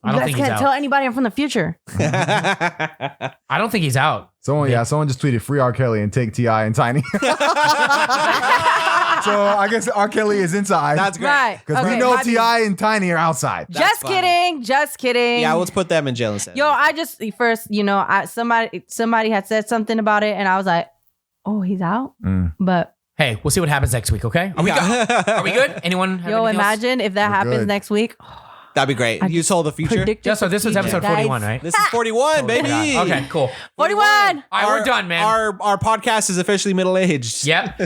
I You don't guys think he's can't out. tell anybody I'm from the future. I don't think he's out. Someone just tweeted free R. Kelly and take T.I and Tiny. So I guess R. Kelly is inside. That's great. Right. Because we Okay, know my- T.I and Tiny are outside. That's Just funny. kidding. Just kidding. Yeah, let's put them in jail instead. Yo, I just first, somebody had said something about it, and I was like, "Oh, he's out." Mm. But Hey, we'll see what happens next week. Okay? Are we good? Are we good? Anyone? Have yo, anything else? imagine if that We're happens good. next week. That'd be great. You told the future. Just so this was episode 41, right? This is 41, baby. Okay, cool. 41. All right, we're done, man. Our podcast is officially middle aged. Yep.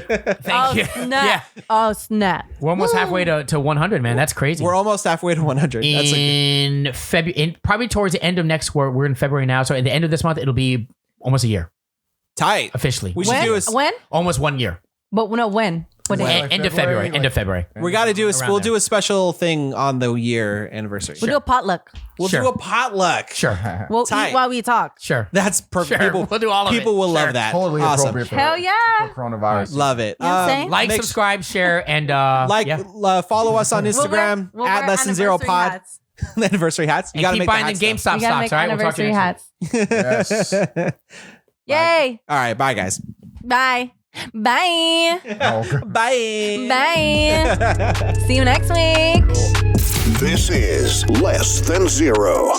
Thank you. Snap. Yeah. Oh, snap. We're almost halfway to 100, man. That's crazy. We're almost halfway to 100. That's in February, probably towards the end of next. We're in February now, so at the end of this month, it'll be almost a year tight. officially. We should do a When? Almost 1 year. But no, when? What day? Like End of February. End of February. We got to do Around we'll there. do a special thing on the year anniversary. We'll do a potluck. We'll Sure. do a potluck. Sure. We'll Tight. eat while we talk. Sure. That's perfect. Sure. People, We'll do all of it. people will Sure. love that. Totally awesome. appropriate for, Hell yeah. for coronavirus. Love it. You know what I'm saying? Like, make- subscribe, share, and follow us on Instagram We'll at wear Less Than Zero anniversary Pod. hats. The anniversary hats. You and got to keep make buying the the hats, though. GameStop We gotta stocks. make All right, we'll talk to you anniversary next week. hats. Yes. Yay. All right. Bye, guys. Bye. Bye. Oh, Bye. Bye. See you next week. This is Less Than Zero.